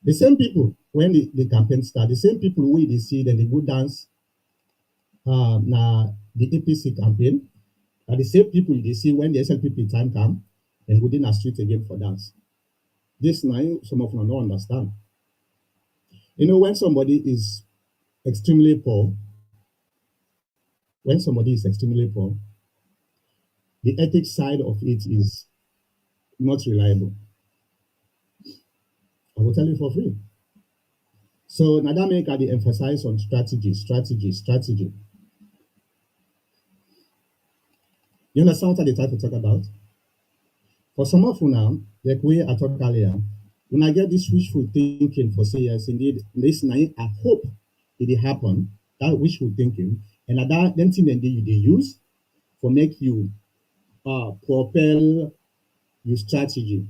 The same people when the campaign start, the same people we they see then they go dance na the APC campaign, are the same people they see when the SLPP time come and go in a street again for dance. This now some of them don't understand. You know when somebody is extremely poor, when somebody is extremely poor, the ethics side of it is not reliable. I will tell you for free. So Nadameka they emphasize on strategy, strategy, strategy. You understand what they try to talk about? For some of you now, like we I talked earlier, when I get this wishful thinking for say yes, indeed, this night I hope it will happen, that wishful thinking, and that then thing that they use for make you propel your strategy.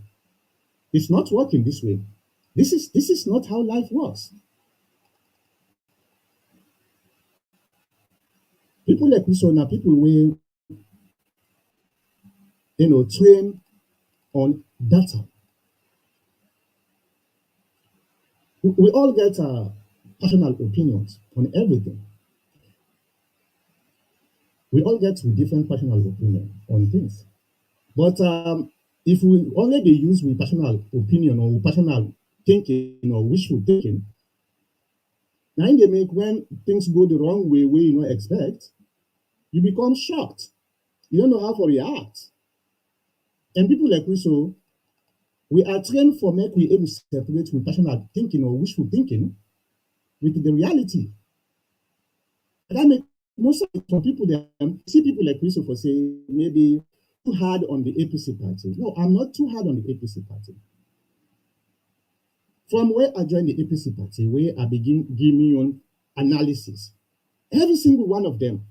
It's not working this way. This is not how life works. People like this one are people will train on data. We all get personal opinions on everything. We all get with different personal opinion on things. But if we only they use with personal opinion or with personal thinking or wishful thinking, now they make when things go the wrong way where you not expect, you become shocked. You don't know how to react. And people like we so we are trained for make we able to separate with personal thinking or wishful thinking with the reality. And that make most of some people them see people like Christopher say maybe too hard on the APC party. No, I'm not too hard on the APC party. From where I joined the APC party, where I begin giving me own analysis, every single one of them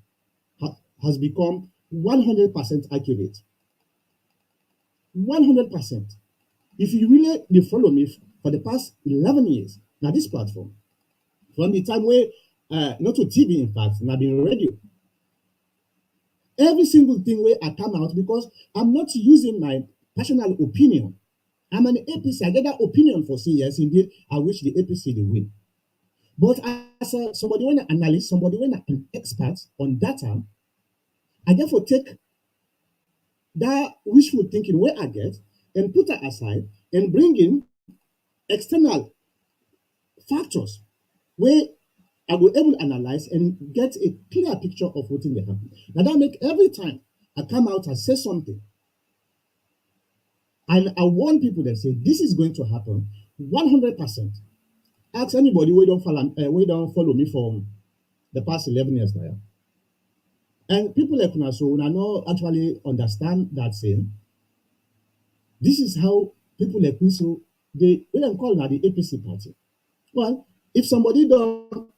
has become 100% accurate. 100%. If you really they follow me for the past 11 years, now this platform, from the time where, not to TV in fact, and I've been radio, every single thing where I come out because I'm not using my personal opinion. I'm an APC. I get that opinion for say yes, indeed, I wish the APC they win. But as somebody when an analyst, somebody when an expert on data, I therefore take that wishful thinking where I get and put it aside and bring in external factors where I will able to analyze and get a clear picture of what in the happen. Now that make every time I come out and say something, and I warn people that say this is going to happen 100%. Ask anybody we don't follow me from the past 11 years now. And people like una so una no actually understand that saying. This is how people like me so they don't call now the APC party. Well, if somebody don't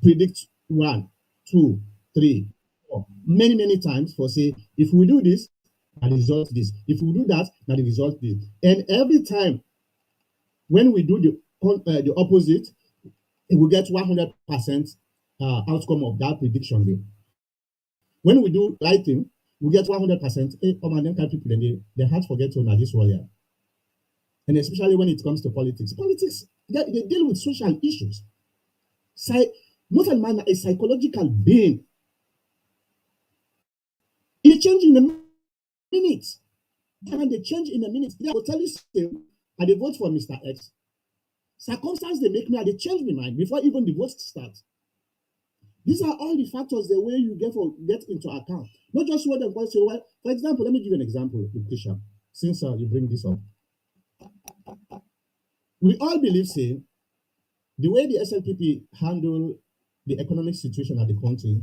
predict one, two, three, four. many, many times for say, if we do this, that result this. If we do that, that result this. And every time when we do the opposite, we get 100% outcome of that prediction. Day. When we do right thing, we get 100%. Then people they hard forget to know this warrior. And especially when it comes to politics. Politics, they deal with social issues. Most of man is a psychological being. It change in a minute. And they change in a minute. They will tell you, I they vote for Mr. X. Circumstance they make me, I they change my mind before even the vote starts. These are all the factors the way you get into account. Not just what they say. Well, for example, let me give you an example, Lucretia, since you bring this up. We all believe, say, the way the SLPP handle the economic situation of the country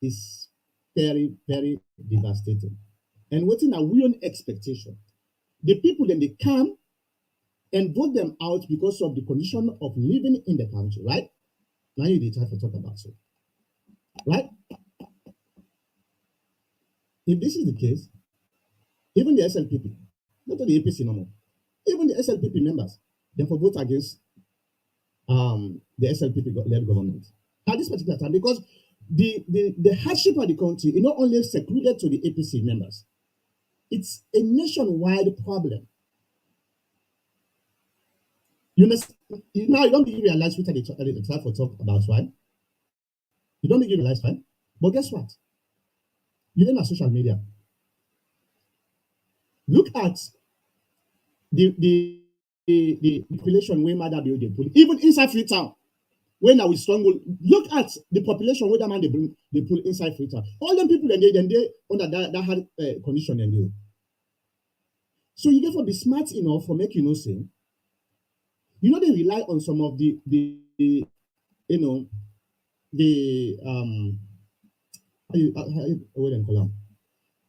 is very, very devastating. And what's a real expectation? The people then they come and vote them out because of the condition of living in the country, right? Now you need time to talk about so, right? If this is the case, even the SLPP, not the APC no more, even the SLPP members, they for vote against the SLPP led government at this particular time because the hardship of the country is not only secluded to the APC members, it's a nationwide problem. You know, now you don't really realize what they try to talk about, right? You don't really realize, right? But guess what? You know, on social media. Look at the population where mother build they put even inside Freetown. When I was strong, look at the population where that man they pull inside Freetown. All them people and they under that hard condition and they. So you therefore be smart enough for make you know say, you know they rely on some of the you know the what do call them?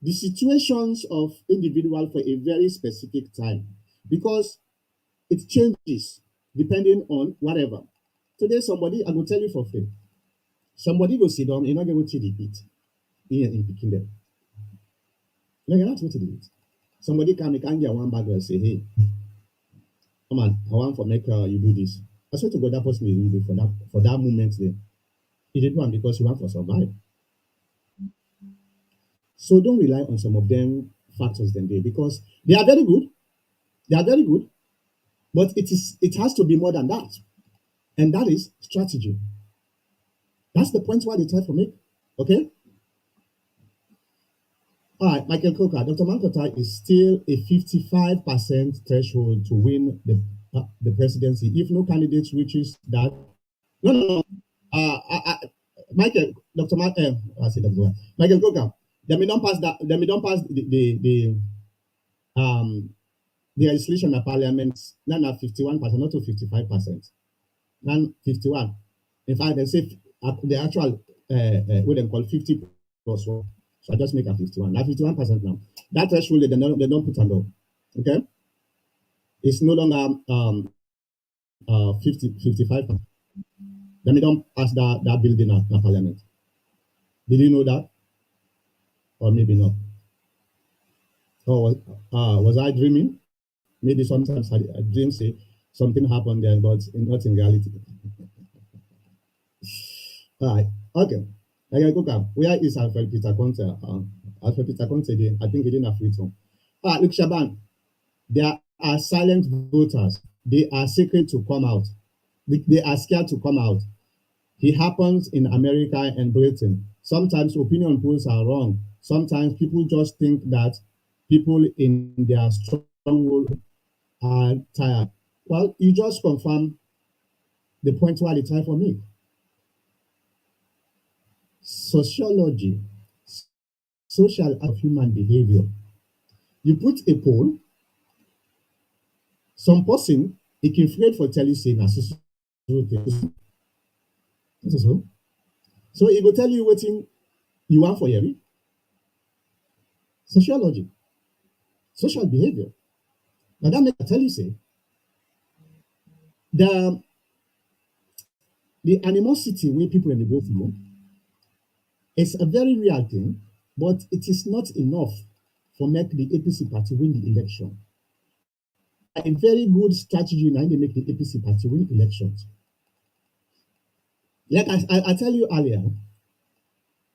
The situations of individual for a very specific time because it changes depending on whatever. Today, somebody, I will tell you for free. Somebody go sit down, you're not going to eat in picking them. You're not going to eat. Somebody can make get one bag and say, hey, come on, I want for make you do this. I swear to God, that person will do it for that moment there. He did one because he want for survive. So don't rely on some of them factors then there because they are very good. They are very good, but it has to be more than that. And that is strategy. That's the point why they try to make. Okay? All right, Michael Coker, Dr. Mankota is still a 55% threshold to win the presidency. If no candidate reaches that, no. Michael, Dr. I said Dr. Michael Coker, they may don't pass that. They may don't pass um the legislation of parliament. Now 51%, not to 55%. Now 51. In fact, they say the actual what they call 50 plus 1. So I just make a 51. Now 51% now. That threshold they don't put on. Okay? It's no longer 55. Then we don't pass that building at parliament. Did you know that? Or maybe not. Or was I dreaming? Maybe sometimes I dream say something happened there, but not in reality. All right. Okay. Like go come. Where is Alfred Peter Conte? Alfred Peter Conte there. I think he didn't have freedom. Look, Shaban. There are silent voters. They are secret to come out. They are scared to come out. It happens in America and Britain. Sometimes opinion polls are wrong. Sometimes people just think that people in their stronghold are tired. Well, you just confirm the point why they try for me. Sociology, social of human behavior. You put a poll, some person, it can afraid for tell you say na so. So it will tell you what you want for hearing. Sociology, social behavior. Now that make I tell you say the animosity where people in the go through is a very real thing But it is not enough for make the APC party win the election. A very good strategy now they make the APC party win elections. Like I tell you earlier,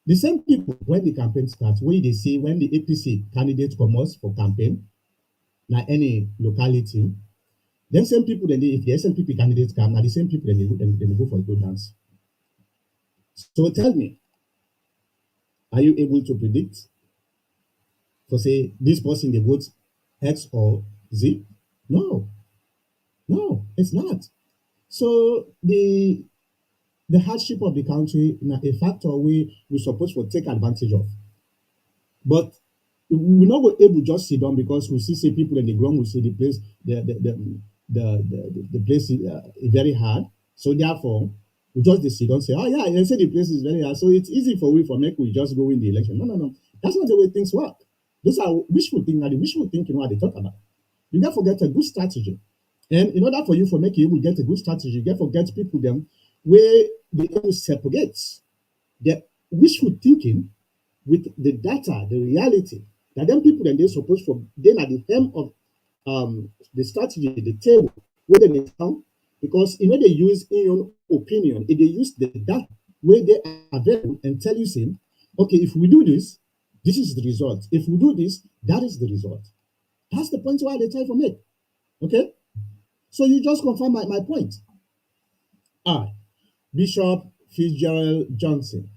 the same people when the campaign starts, when they see when the APC candidate comes for campaign, na any locality, then same people then if the SNPP candidate come, now the same people then they go for a good dance. So tell me, are you able to predict for say this person they vote X or Z? No, no, it's not. So the hardship of the country na a factor we supposed to take advantage of. But we not go able just sit down because we see say people in the ground we see the place the place is very hard. So therefore we just dey sit down say, oh yeah, they say the place is very hard. So it's easy for we for make we just go win the election. No, no, no. That's not the way things work. Those are wishful thinking, and the wishful thinking what they talk about. You get to get a good strategy. And in order for you for make you able get a good strategy, you get to get people them where they able separate the wishful thinking with the data, the reality. That them people then they supposed for then at the hem of the strategy, the table, where they down, because you know they use in your opinion, if they use the data where they are available and tell you saying, okay, if we do this, this is the result. If we do this, that is the result. That's the point why they try to make. Okay? So you just confirm my point. Ah, Bishop Fitzgerald Johnson.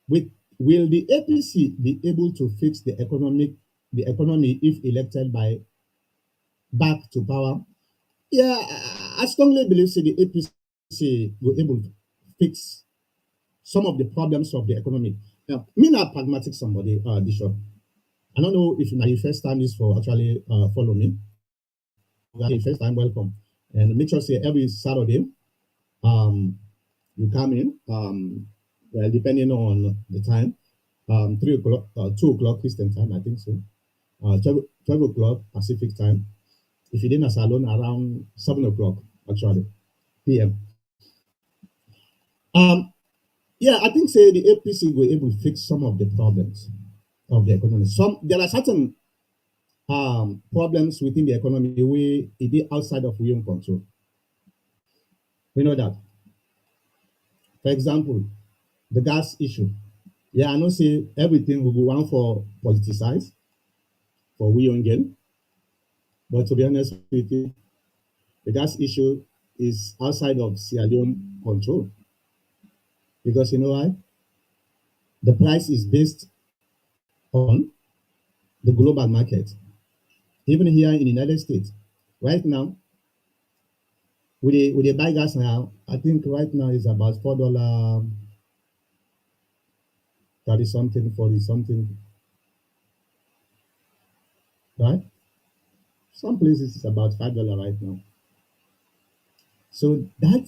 With will the APC be able to fix the economy if elected by back to power? Yeah, I strongly believe say the APC will able to fix some of the problems of the economy. Me not pragmatic somebody, Bishop. I don't know if now your first time is for actually follow me. Your first time, welcome. And make sure say every Saturday, um, you come in, well, depending on the time, 3 o'clock, 2 o'clock Eastern time, I think so. 12 o'clock Pacific time. If you didn't salon around 7 o'clock, actually, PM. Um, yeah, I think say the APC were able to fix some of the problems of the economy. Some there are certain problems within the economy where it is outside of your own control. We know that. For example, the gas issue. Yeah, I know say everything will go on for politicized for we own gain. But to be honest with you, the gas issue is outside of Sierra Leone control. Because you know why? The price is based on the global market. Even here in the United States, right now, with the buy gas now, I think right now is about $4, 30 something, 40 something, right? Some places it's about $5 right now. So that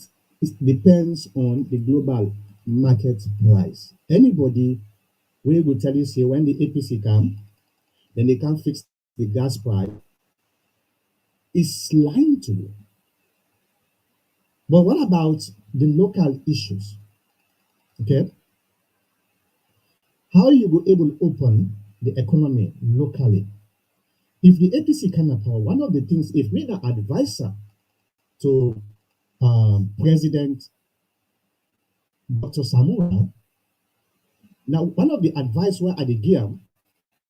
depends on the global market price. Anybody will tell you say when the APC come, then they can't fix the gas price. It's lying to you. But what about the local issues? Okay, how you go able to open the economy locally? If the APC can power, one of the things, if we are advisor to President Dr. Samuel, now one of the advice where at the gear,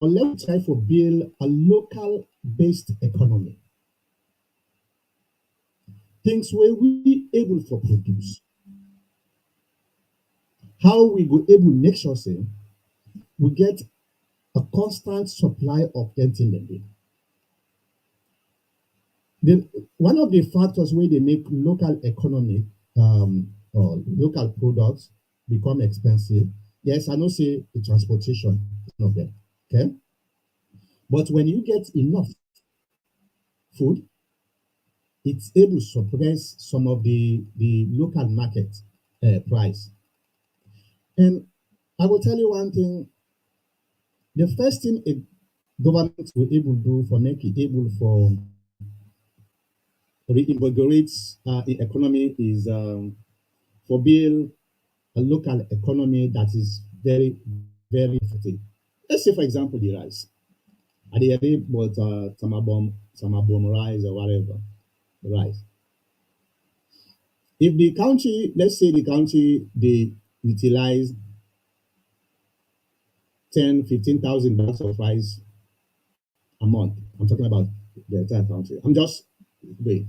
or let's try for build a local based economy. Things where we able for produce. How we go able make sure say we get a constant supply of them thing dem dey. One of the factors where they make local economy or local products become expensive. Yes, I know say the transportation is one of them. Okay. But when you get enough food, it's able to suppress some of the local market price. And I will tell you one thing, the first thing a government will able to do for make it able for reinvigorate the economy is for build a local economy that is very, very effective. Let's say, for example, the rice. At the end, but Samabom rice or whatever, the rice. If the country, let's say the country, they utilize 10, 15,000 bags of rice a month. I'm talking about the entire country. I'm just, wait.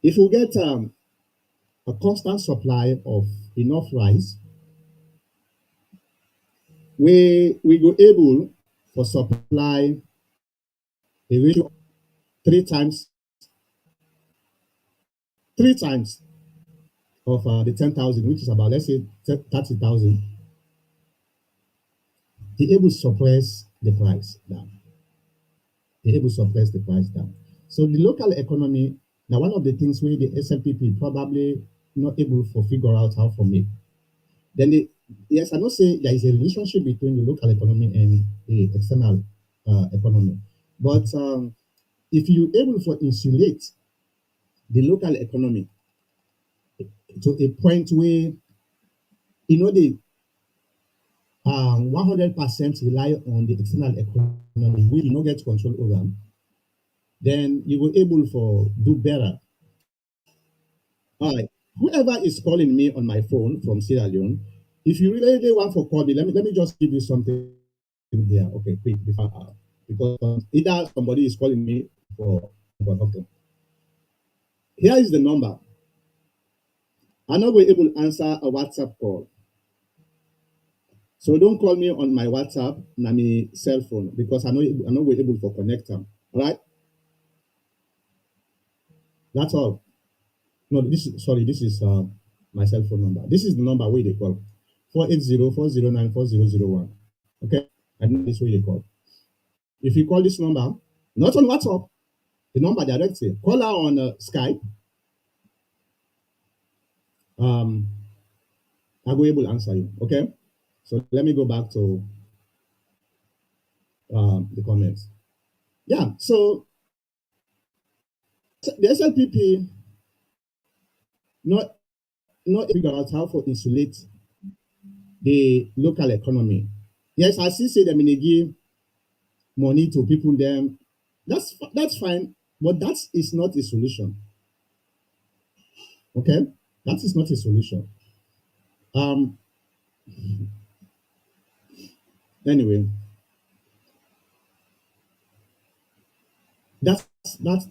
If we get a constant supply of enough rice, we go able for supply a ratio three times, three times of the 10,000, which is about, let's say, 30,000, be able to suppress the price down. Be able to suppress the price down. So the local economy, now one of the things where the SLPP probably not able to figure out how to make. Then the, yes, I don't say there is a relationship between the local economy and the external economy. But if you able to insulate the local economy to a point where the 100% rely on the external economy, where you not get control over, then you will able for do better. All right. Whoever is calling me on my phone from Sierra Leone, if you really want for call me, let me just give you something here. Okay, quick before because either somebody is calling me for okay. Here is the number. I'm not going able to answer a WhatsApp call. So don't call me on my WhatsApp, na my cell phone, because I'm not going able to connect them. All right? That's all. No, this is my cell phone number. This is the number where they call. 480-409-4001. Okay? And this way they call. If you call this number, not on WhatsApp, the number directly, call her on Skype. Um, I will be able to answer you. Okay? So let me go back to the comments. Yeah, so the SLPP not not figure out how to insulate the local economy. Yes, I still say them in give money to people them. That's fine, but that is not a solution. Okay, that is not a solution. Um. Anyway, that's that's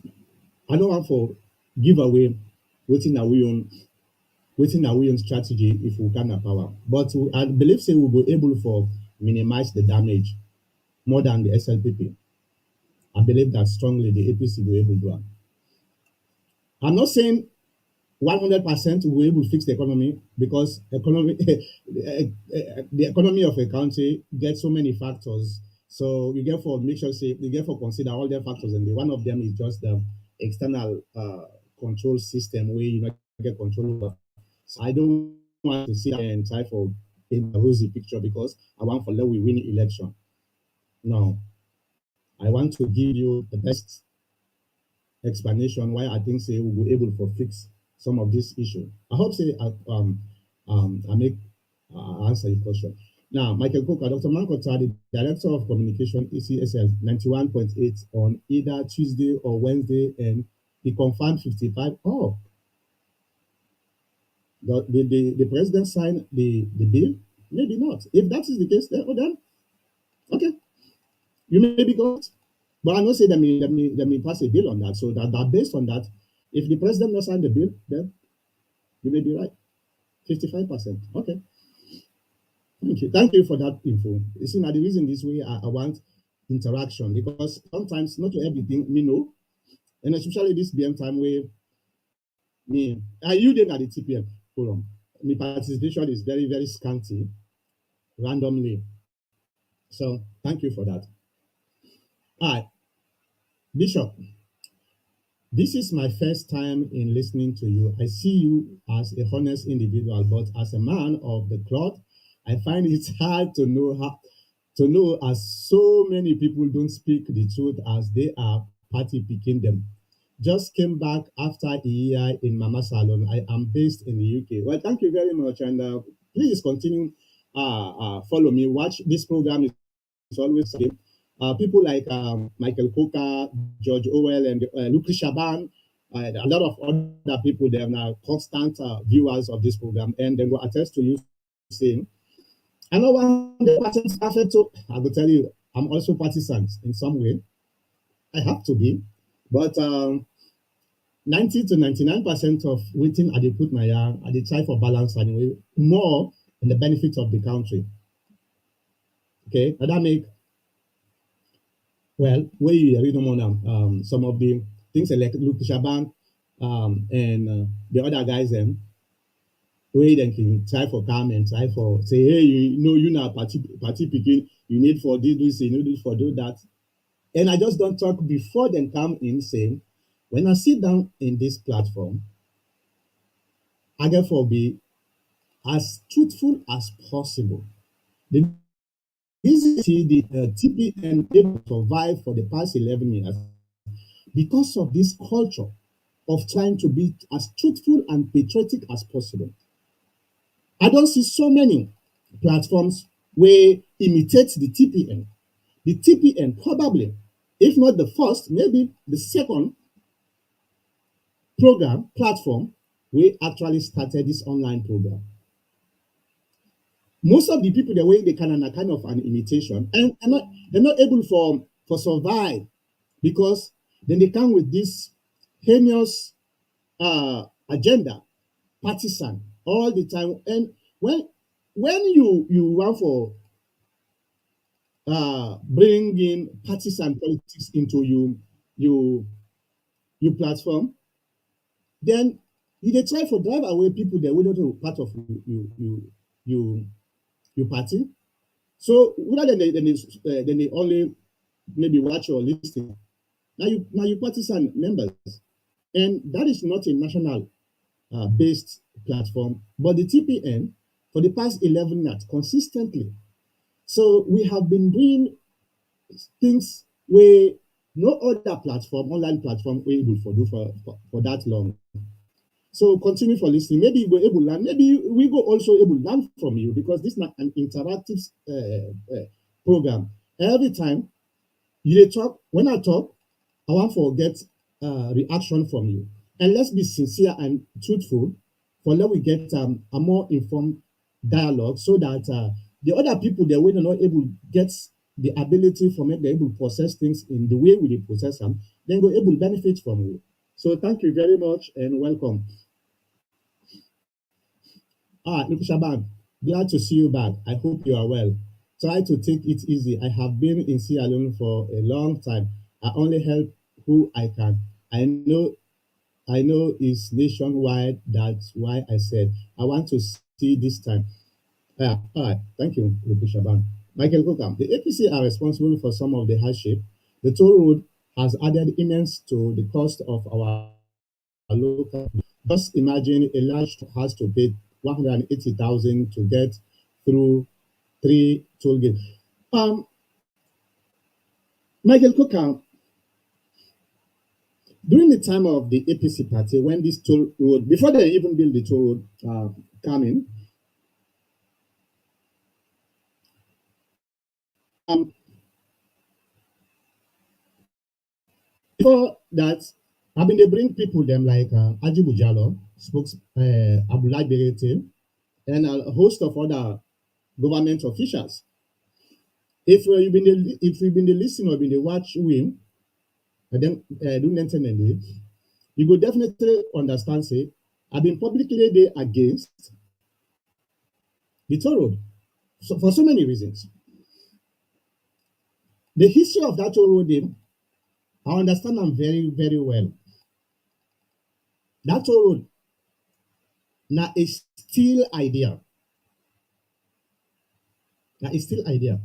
I don't want for give away waiting our own strategy if we can power. But I believe say we'll be able for minimize the damage more than the SLPP. I believe that strongly the APC will be able to do it. I'm not saying 100% we will able to fix the economy because the economy of a country gets so many factors. So you get for make sure say you get for consider all the factors, and one of them is just the external control system where you not get control over. So I don't want to sit and try for paint a rosy picture because I want for let we win election. No, I want to give you the best explanation why I think say we'll be able to fix some of this issue. I hope say I make answer your question. Now, Michael Coker, Dr. Mankota, the Director of Communication, ECSL, 91.8 on either Tuesday or Wednesday, and he confirmed 55. Oh, the president signed the bill? Maybe not. If that is the case, then okay, you may be correct. But I know say let me pass a bill on that. So that based on that, if the president not sign the bill, then you may be right. 55%. Okay. Thank you. Thank you for that info. You see, now the reason this way I want interaction because sometimes not to everything me know, and especially this BM time where me are you then at the TPM forum. My participation is very, very scanty randomly. So thank you for that. All right, Bishop. This is my first time in listening to you. I see you as a honest individual, but as a man of the cloth, I find it hard to know as so many people don't speak the truth as they are party picking them. Just came back after a year in Mama Salon. I am based in the UK. Well, thank you very much, and please continue follow me, watch this program. Is always the same. People like Michael Coker, George Orwell, and Lucas Shaban, a lot of other people, they are now constant viewers of this program, and they will attest to you saying, I know one the person's perfect, so I will tell you, I'm also partisan in some way. I have to be, but 90 to 99% of waiting I dey put my yarn, I dey try for balance anyway, more in the benefit of the country. Okay, now that make well, where you read on some of the things like Luke Shaban and the other guys where they can try for calm and try for say, hey, you know, you know, party picking, you need for this, you need for do that. And I just don't talk before them come in saying, when I sit down in this platform, I therefore be as truthful as possible. The reason the TPN able to survive for the past 11 years because of this culture of trying to be as truthful and patriotic as possible. I don't see so many platforms where imitate the TPN. The TPN probably, if not the first, maybe the second program platform we actually started this online program. Most of the people the way they can are kind of an imitation and they're not able for survive because then they come with this heinous agenda, partisan all the time. And when you want for bringing partisan politics into you platform, then you dey try for drive away people that wey not part of you you party. So rather than they only maybe watch or listen, now you partisan members, and that is not a national based platform, but the TPN for the past 11 years consistently. So we have been doing things where no other platform, online platform, were able to do for that long. So continue for listening. Maybe you go able to learn. Maybe we go also able to learn from you because this is not an interactive program. Every time you talk, when I talk, I want to get reaction from you. And let's be sincere and truthful for let we get a more informed dialogue so that the other people that were not able to get the ability for make they able to process things in the way we dey process them, then go able to benefit from you. So thank you very much and welcome. Shaban, glad to see you back. I hope you are well. Try to take it easy. I have been in Sierra Leone for a long time. I only help who I can. I know it's nationwide. That's why I said I want to see this time. Yeah, all right. Thank you, Shaban. Michael Kokam. The APC are responsible for some of the hardship. The toll road has added immense to the cost of our local. Just imagine a large has to pay 180,000 to get through three toll gates. Um, Michael Cook, during the time of the APC party, when this toll road, before they even build the toll road coming, um, before that, I mean, they bring people them like Ajibu Jalo, spokes Abdullah Berete, and a host of other government officials. If you've been the listen or been the watch win, and then do internet, you go definitely understand. Say, I've been publicly there against the toll road so, for so many reasons. The history of that toll road, I understand them very very well. That toll road now is still idea. Now it's still idea,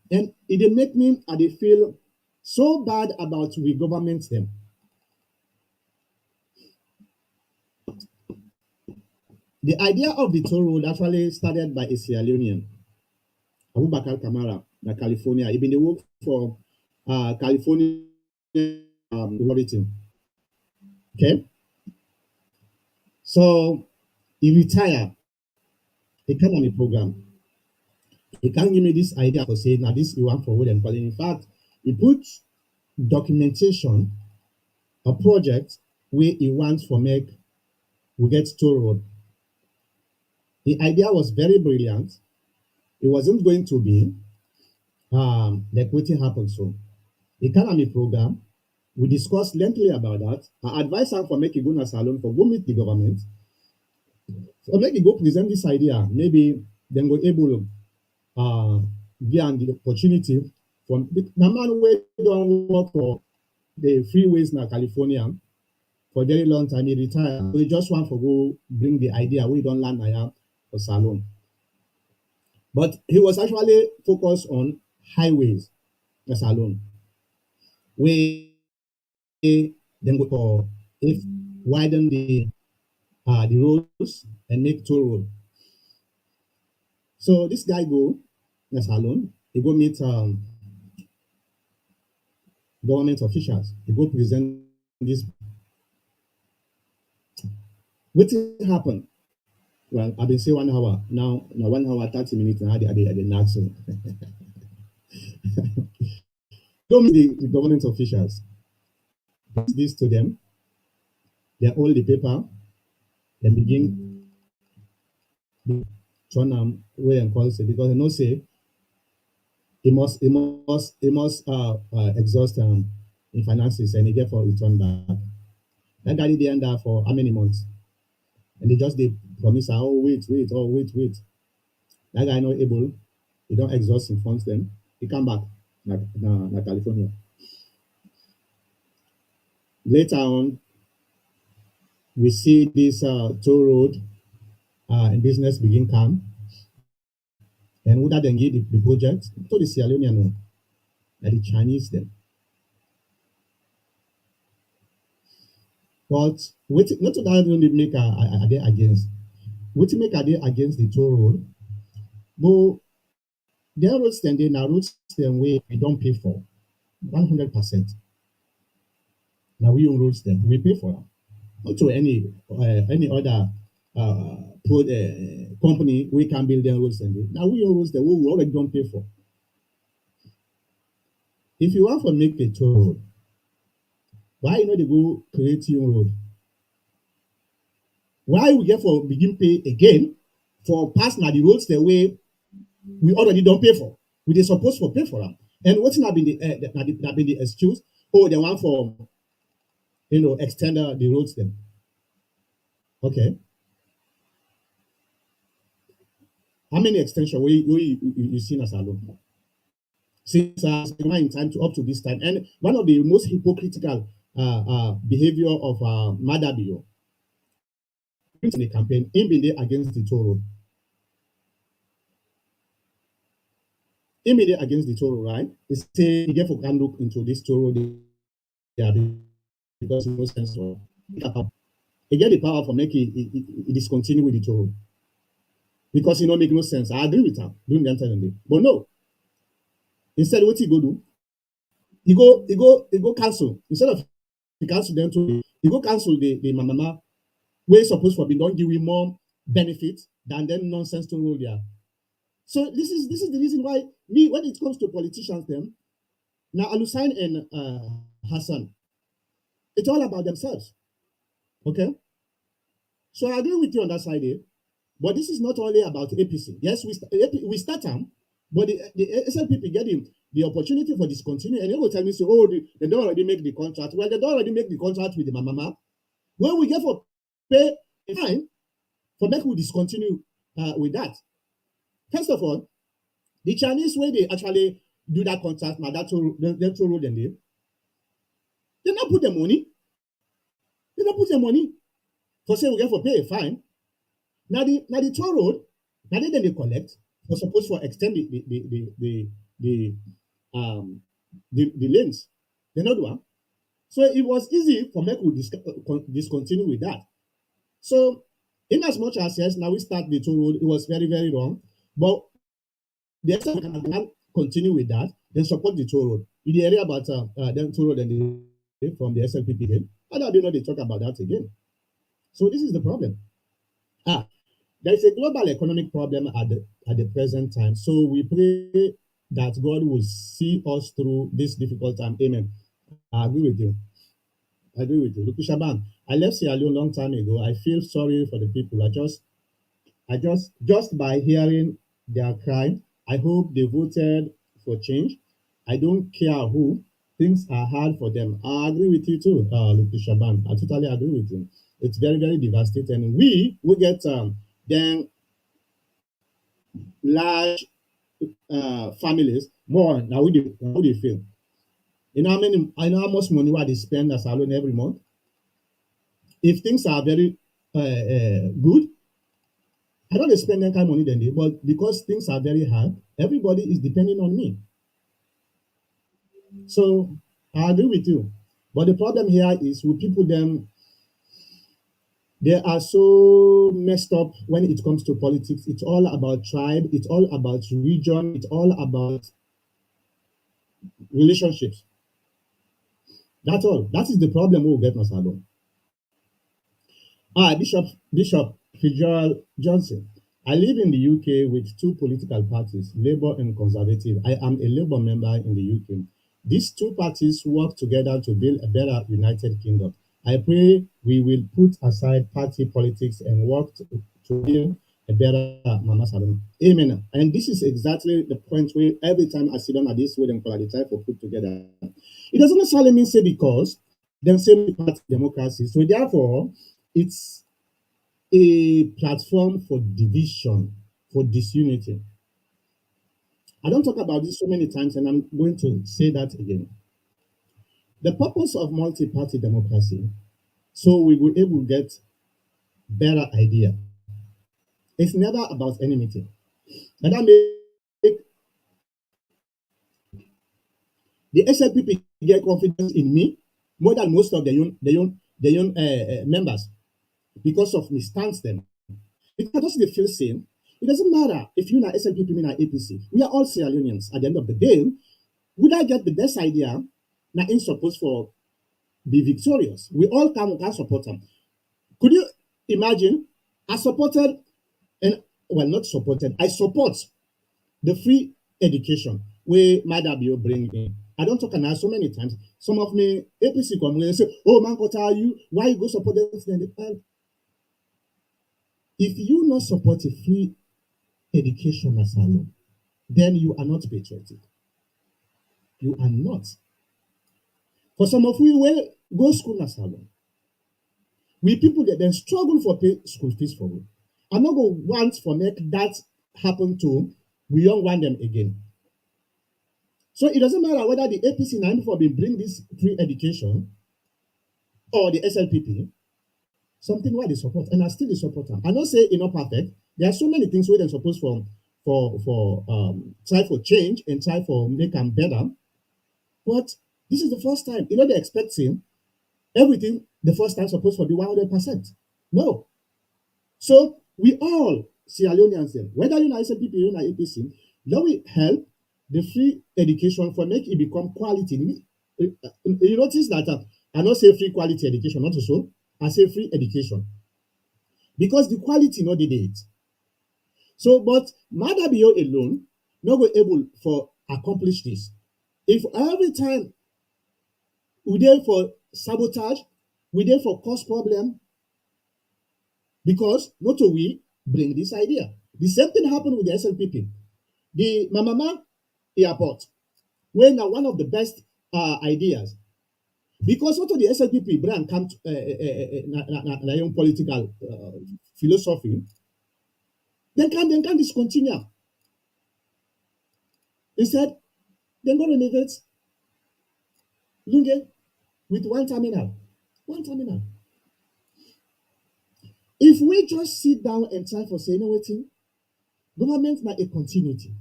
and it dey make me I dey feel so bad about we government them. The idea of the toll road actually started by a Sierra Leonean, Abubakar Kamara, na California. He been dey work for California authority. Okay, so he retired economy program. He can't give me this idea for saying now this you want for wood and calling. In fact, he put documentation, a project where he wants for make we get toll road. The idea was very brilliant. It wasn't going to be like what happened so. Economy program. We discussed lengthily about that. I advise him for making go na salon for go meet the government. For make it go present this idea. Maybe then go able give am the opportunity from the man wey don work for the freeways na California for a very long time. He retire. So he just want for go bring the idea wey don land na for salon. But he was actually focused on highways na salon. Wey then go for if widen the roads and make toll road. So this guy go na salon. He go meet government officials. He go present this. Wetin happen? Well, I've been saying 1 hour now 1 hour 30 minutes now. They not so. Go meet the government officials. This to them. They hold the paper. Then begin turn them way and call say because they know say he must exhaust in finances and he get for return back. That guy did end there for how many months? And they just they promise, oh wait. That guy not able, he don't exhaust in funds then. He come back na California. Later on, we see this toll road and business begin come. And who that then give the project to the Sierra Leone no, that the Chinese them. But wait, not to that only make are they against. What make are they against the toll road? But their roads then they now roads them way we don't pay for 100%. Now we own roads them we pay for them. Not to any other company we can build their roads and now we own roads that we already don't pay for. If you want to make a toll road, why you know they go create your road? Why we get for begin pay again for pass now the roads the way we already don't pay for? We they supposed to pay for them. And what's not been that been the excuse? Oh, they want for extend the roads them. Okay. How many extension you seen as alone? Since in time to up to this time. And one of the most hypocritical behavior of Madabio in the campaign, him being there against the toll road. Him being there against the toll road, right? He say he get for can look into this toll road yeah, because it no sense for he get the power for making it discontinue with the toll road. Because it don't make no sense. I agree with him during the entire day. But no, instead what he go do, he go cancel. Instead of he cancel them to he go cancel the mama where supposed for be don't give him more benefit than them nonsense to roll there. So this is the reason why me when it comes to politicians them now Alusain and Hassan, it's all about themselves. Okay, so I agree with you on that side, eh? But this is not only about APC. Yes, we start them, but the SLPP get him the opportunity for discontinue, and they will tell me, say, oh, they don't already make the contract. Well, they don't already make the contract with the mama. When we get for pay a fine for make we discontinue with that. First of all, the Chinese way they actually do that contract, now that's them to road and they not put the money. They don't put the money for say we get for pay a fine. Now the toll road, now they collect for suppose for extend the lanes. They not do one. So it was easy for me to discontinue with that. So in as much as yes, now we start the toll road, it was very, very wrong. But the extent can continue with that, then support the toll road. In the area about them toll road and from the SLPP again, how do you know they talk about that again? So this is the problem. Ah, There is a global economic problem at the present time. So we pray that God will see us through this difficult time. Amen. I agree with you. I agree with you. Look, Shaban, I left Sierra Leone a long time ago. I feel sorry for the people. Just by hearing their cry, I hope they voted for change. I don't care who. Things are hard for them. I agree with you too, Luki Shaban. I totally agree with you. It's very, very devastating. We get then large families more now how they feel. I know how much money what they spend as alone every month. If things are very good, I don't spend that kind of money then they, but because things are very hard, everybody is depending on me. So I agree with you. But the problem here is with people them they are so messed up when it comes to politics. It's all about tribe, it's all about region, it's all about relationships. That's all. That is the problem we'll get Masado. Bishop Fitzgerald Johnson. I live in the UK with two political parties, Labour and Conservative. I am a Labour member in the UK. These two parties work together to build a better United Kingdom. I pray we will put aside party politics and work to build a better Mama Salome. Amen. And this is exactly the point where every time I sit down at this way and call the time for put together. It doesn't necessarily mean say because them same party democracy. So therefore, it's a platform for division, for disunity. I don't talk about this so many times, and I'm going to say that again. The purpose of multi-party democracy, so we will able to get better idea. It's never about enmity. And that make the SLPP get confidence in me more than most of their own members because of me stance them. Because just they feel same. It doesn't matter if you're not SLPP, me not APC. We are all Sierra Leoneans. At the end of the day, would I get the best idea? Now, in support for be victorious. We all can support them. Could you imagine? I supported and well, not supported. I support the free education where Madabio bring in. I don't talk about so many times. Some of me APC come and say, "Oh man, what are you? Why you go support them?" If you not support a free education as alone, then you are not patriotic. You are not. For some of we will go school as alone. We people that then struggle for pay school fees for we. I'm not going to want for make that happen to we don't want them again. So it doesn't matter whether the APC now for been bring this free education or the SLPP, something why they support, and I still they support them. I not say it's not perfect. There are so many things where they're supposed for try for change and try for make them better. But this is the first time. You know they're expecting everything the first time supposed to be 100%. No. So we all Sierra Leoneans, whether you're not SNPP or not APC, now we help the free education for make it become quality. You notice that I not say free quality education, not so. I say free education because the quality not did it. So, but Madabio alone not go able for accomplish this. If every time we there for sabotage, we there for cause problem, because not we bring this idea. The same thing happened with the SLPP. The Mamama airport, where now one of the best ideas. Because what the SLPP brand come to political philosophy, then can discontinue. Instead, then go renovate Lunge with one terminal. One terminal. If we just sit down and try for saying, you know what, government na a continuity.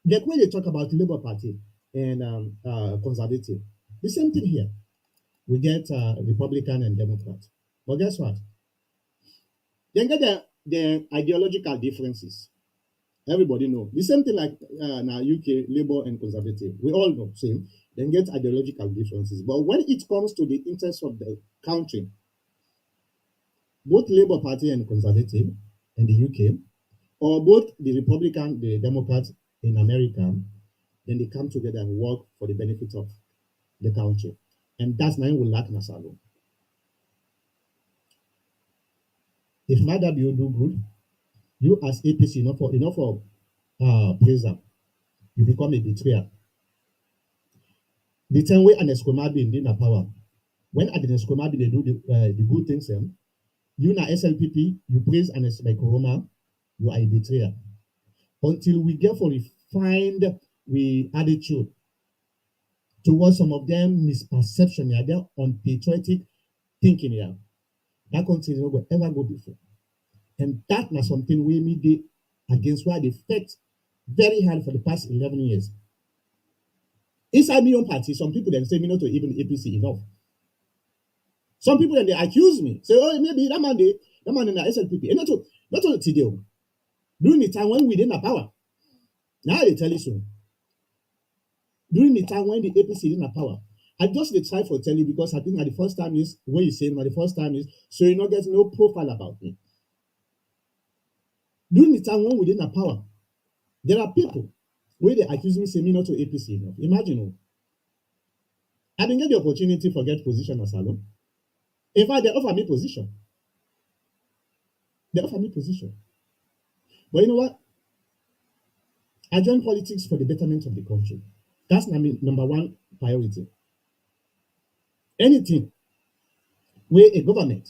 Like when they talk about Labour Party and Conservative, the same thing here. We get Republican and Democrat. But guess what? They get their ideological differences. Everybody know. The same thing like now UK, Labour and Conservative. We all know, same. Then get ideological differences. But when it comes to the interests of the country, both Labour Party and Conservative and the UK, or both the Republican, the Democrats in America, then they come together and work for the benefit of the country. And that's now we lack Nasalo. If Madabio do good, you as APC, enough for praiser, you become a betrayer. The time way an Escomabi in the power, when at the Escomabi they do the good things, you na SLPP, you praise an Escomabi, you are a betrayer. Until we get for refined we attitude towards some of them misperception, yeah, they're unpatriotic thinking, yeah. That country will ever go before. And that was something we made against why they fought very hard for the past 11 years. Inside my own party, some people then say me not to even APC enough. Some people then they accuse me, say, oh, maybe that man in the SLPP. And not to today. During the time when we didn't have power. Now they tell you so. During the time when the APC didn't have power. I just try for telling because I think at the first time is what you say, at the first time is so you not get no profile about me. During the time when we didn't have power, there are people where they accuse me say me not to APC enough. Imagine, oh, I didn't get the opportunity for get position as alone. In fact, they offer me position. They offer me position. But you know what? I joined politics for the betterment of the country. That's number one priority. Anything where a government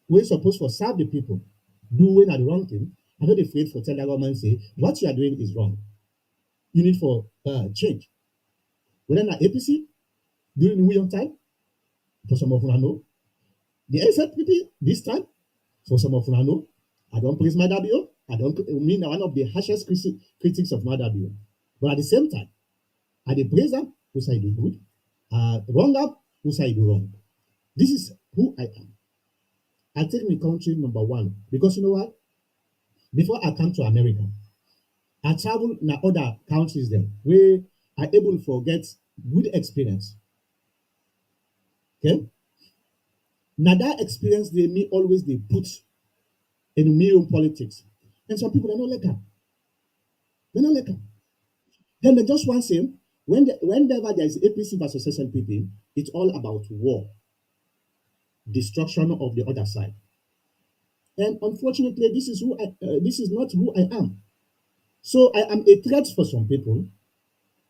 where supposed to serve the people do when at the wrong thing, I'm not afraid for tell the government say what you are doing is wrong. You need for change. Whether not APC during the William time, for some of you know, the SLPP this time, for some of you know, I don't praise Madabio. I don't mean one of the harshest critics of Madabio. But at the same time, I the praise them who say do good, wrong up who say do wrong. This is who I am. I take my country number one because you know what? Before I come to America, I travel in other countries there where I able to get good experience. Okay, now that experience they me always they put in me own politics, and some people are not like that. They're not like that. Then they just want say whenever there is APC versus SLPP, it's all about war, destruction of the other side. And unfortunately, this is not who I am. So I am a threat for some people,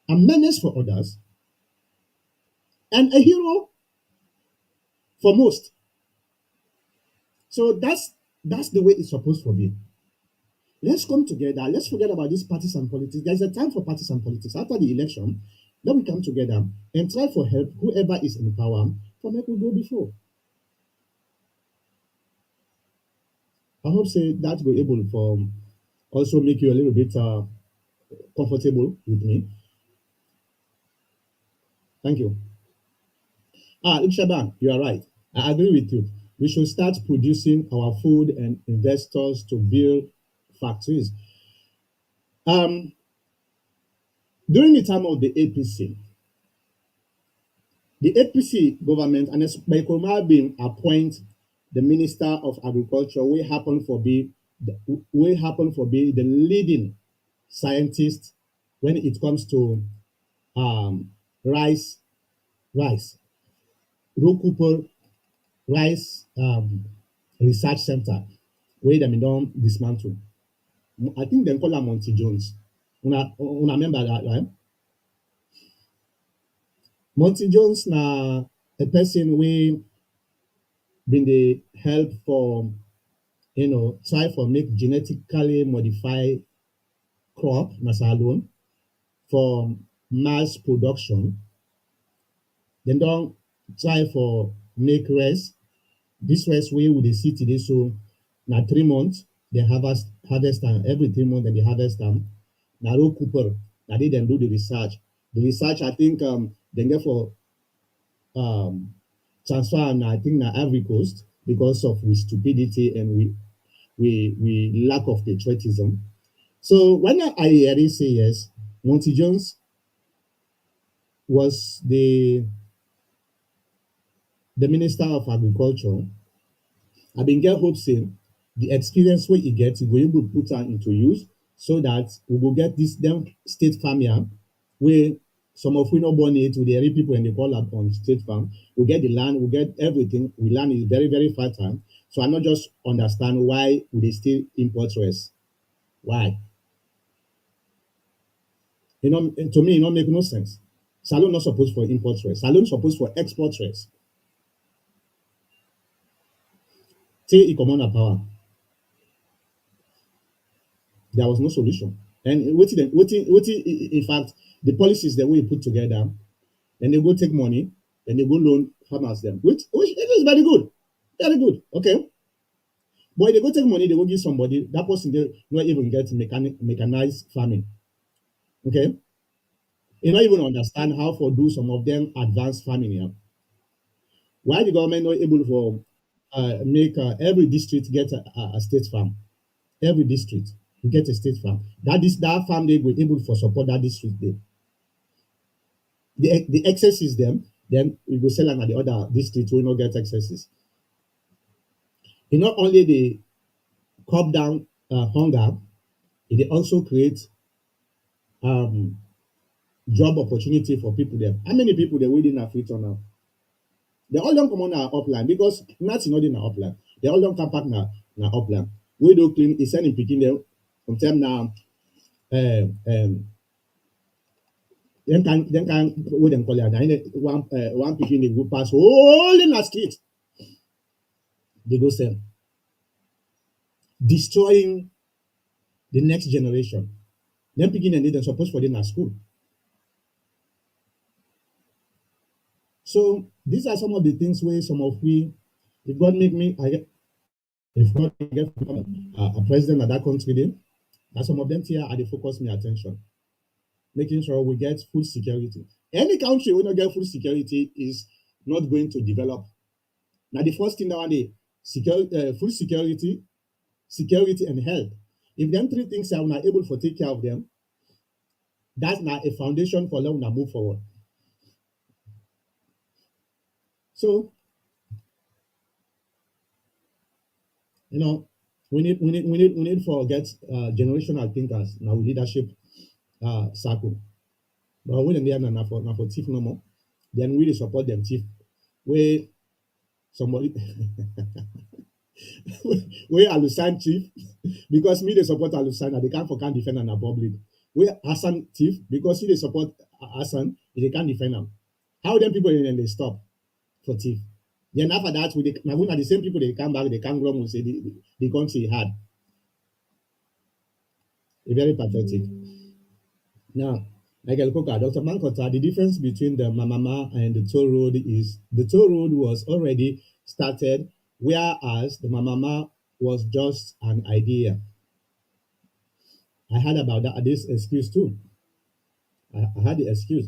a menace for others, and a hero for most. So that's the way it's supposed to be. Let's come together. Let's forget about these parties and politics. There's a time for parties and politics. After the election, let we come together and try for help whoever is in power for make we go before. I hope say that will able for also make you a little bit comfortable with me. Thank you. Shaban, you are right. I agree with you. We should start producing our food and investors to build factories. Um, During the time of the APC, the APC government and Ekoma being appoint the Minister of Agriculture, we happen for be the leading scientist when it comes to um, rice, rice, Rokuper Rice Research Center, where them don't dismantle. I think they call her Monty Jones. Una remember that, right? Monty Jones na a person we been the help for try for make genetically modify crop nasa alone for mass production. Then don't try for make rice. This rice way with the see today so na 3 months they harvest time every 3 months and they harvest time. Na row cooper na they then do the research. The research I think they get for um transfer na I think na Ivory Coast because of we stupidity and we lack of patriotism. So when I hear it say yes, Monty Jones was the Minister of Agriculture. I been get hope saying the experience wey e get, e go able put am into use so that we go get this dem state farm yam wey some of we no born it, we dey read people and they call am on state farm. We get the land, we get everything. We land is very, very fertile. So I not just understand why we dey still import rice. Why? You know, to me, it not make no sense. Salon not supposed for import rice. Salon supposed for export rice. Till e comot na power, there was no solution. And wetin in fact the policies that we put together, then they go take money, then they go loan farmers them, which it is very good, very good. Okay, but if they go take money, they go give somebody that person they not even get mechanized farming. Okay, you not even understand how to do some of them advanced farming. Yeah, why the government not able to make every district get a state farm? Every district you get a state farm. That farm they will able for support that district there. The excesses them, then we go sell them at the other district will not get excesses. It not only they curb down hunger, it also create um, job opportunity for people there. How many people they within Africa now? They all don't come on our upline because nothing not in our upline. They all don't come back na upline. We do clean, it's sending picking them from them now. Then can what them call it? One picking they go pass all in the street. They go sell, destroying the next generation. Them picking and they supposed for them at school. So these are some of the things where some of we, if God make me, if God get a president of that country, then and some of them here are they focus me attention, making sure we get food security. Any country will not get food security is not going to develop. Now the first thing nowadays, food security, security and health. If them three things are not able to take care of them, that's not a foundation for them to move forward. So you know, we need for get generational thinkers now leadership circle. But when they are not for thief no more, then we support them thief. Where somebody where Alusan thief because me they support Alusan and they can't defend an public. Where Hassan thief because he they support Hassan, they can't defend them. How them people then they stop for thief? Then after that, we now when are the same people they come back, they can't grumble say the country hard. Very pathetic. Now, Michael Coker, Dr. Mankota, the difference between the Mamama and the toll road is the toll road was already started, whereas the Mamama was just an idea. I heard about this excuse too. I had the excuse.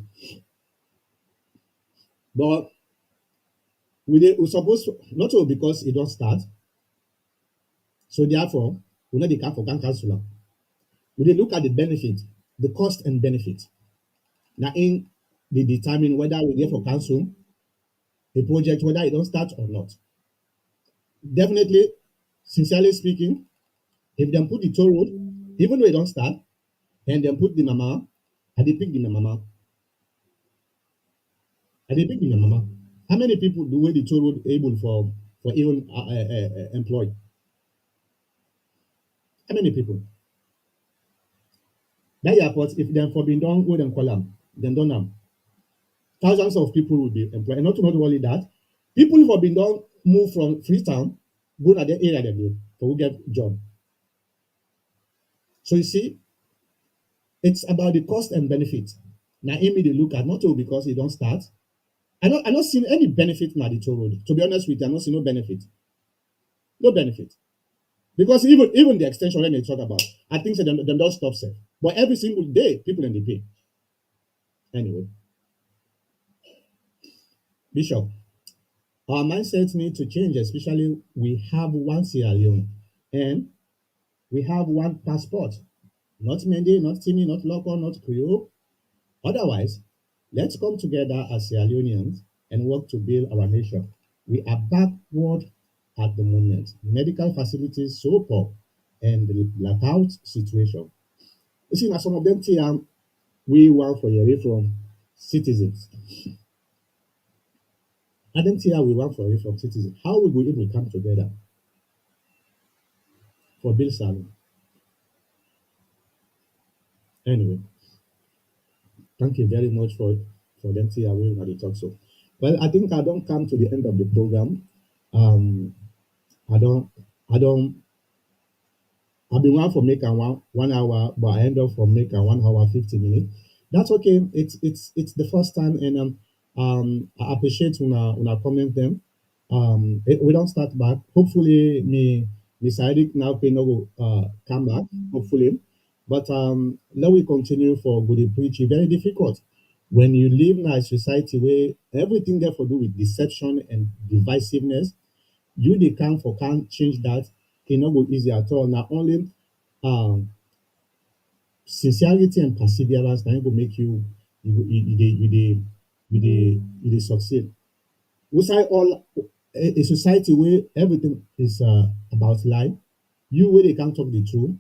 But we supposed to, not all because it don't start. So therefore, we know the can for can cancel. We look at the benefit, the cost and benefit. Now in they determine whether we get for cancel a project, whether it don't start or not. Definitely, sincerely speaking, if them put the toll road, even though it don't start, and then put the mama, and they pick the mama, and they pick the mama. How many people do way the toll road able for even employ? How many people? That airport, if them for being done, go them call them, then done them. Thousands of people will be employed. And not only that, people who have been done move from Freetown, go to the area they do, to get job. So you see, it's about the cost and benefit. Now, Amy, they look at not all because it don't start. I not seen any benefit in the toll road. To be honest with you, I not seen no benefit. No benefit. Because even the extension when they talk about, I think so them don't stop safe. But every single day, people in the pay. Anyway, Bishop, our mindsets need to change, especially we have one Sierra Leone and we have one passport. Not Mende, not Timmy, not Loco, not Creole. Otherwise, let's come together as Sierra Leoneans and work to build our nation. We are backward at the moment. Medical facilities so poor and the blackout situation. You see, now some of them say we want for a from citizens. I don't see how we want for a from citizens. How we go able to come together for bill salary? Anyway, thank you very much for them see how we want to talk so. Well, I think I don't come to the end of the program. Um, I don't I don't I've been one for make a 1 hour, but I end up for make a 1 hour 50 minutes. That's okay. It's the first time, and I appreciate when I comment them. We don't start back. Hopefully, me Sadiq now pay no go come back. Hopefully, but now we continue for good preaching. Very difficult when you live in a society where everything therefore do with deception and divisiveness. You they can't change that. It not go easy at all. Now only um sincerity and perseverance na im go make you dey succeed. Outside all a society where everything is about lie, you wey dey can't talk the truth,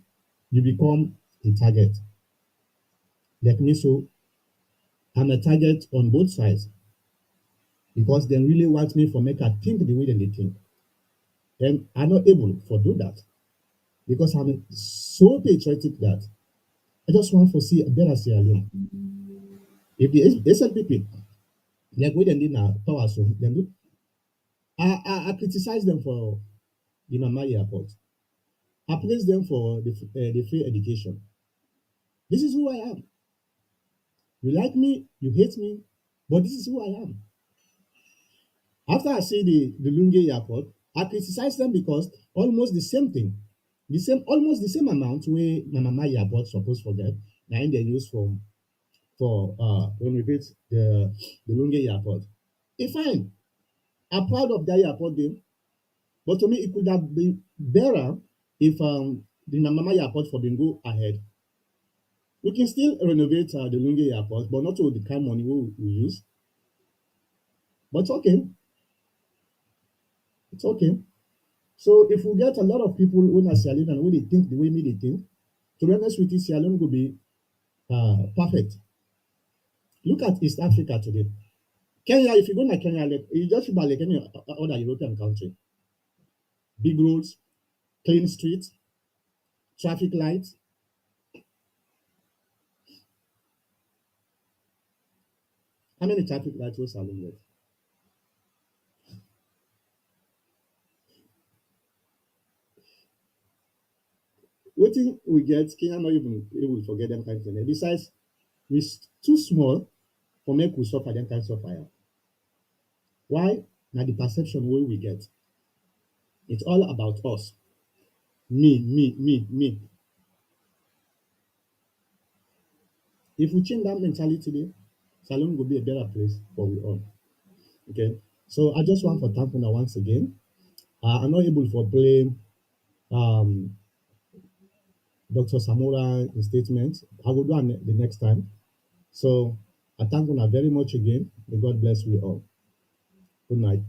you become a target. Like me, so I'm a target on both sides because they really want me for make I think the way they think. And I'm not able for do that because I'm so patriotic that I just want to see a better Sierra Leone. If the SLPP, like what they did now, power so them do, I criticize them for the Mama Airport. I praise them for the free education. This is who I am. You like me, you hate me, but this is who I am. After I see the Lunge Airport, I criticize them because almost the same thing, almost the same amount where my Mama Airport supposed to get, now they use for renovate the Lunge Airport. It's fine. I'm proud of that airport game, but to me it could have been better if the Namama airport for been go ahead. We can still renovate the Lunge airport, but not with the kind of money we use. But okay, it's okay. So if we get a lot of people who are Sierra Leone and who they think the way me they think, to be honest with you, Sierra Leone will be perfect. Look at East Africa today. Kenya, if you go to Kenya, like, you just about like any other European country. Big roads, clean streets, traffic lights. How many traffic lights was Salon get? Wetin we get, Kenya not even able to forget them kind of thing. Besides, we too small for make we suffer them kind of fire. Why? Now the perception wey we get. It's all about us. Me. If we change that mentality today, Salon will be a better place for we all. Okay. So I just want to thank una once again. I'm not able to play um, Dr. Samora statement. I will do it the next time. So I thank una very much again. May God bless we all. Good night.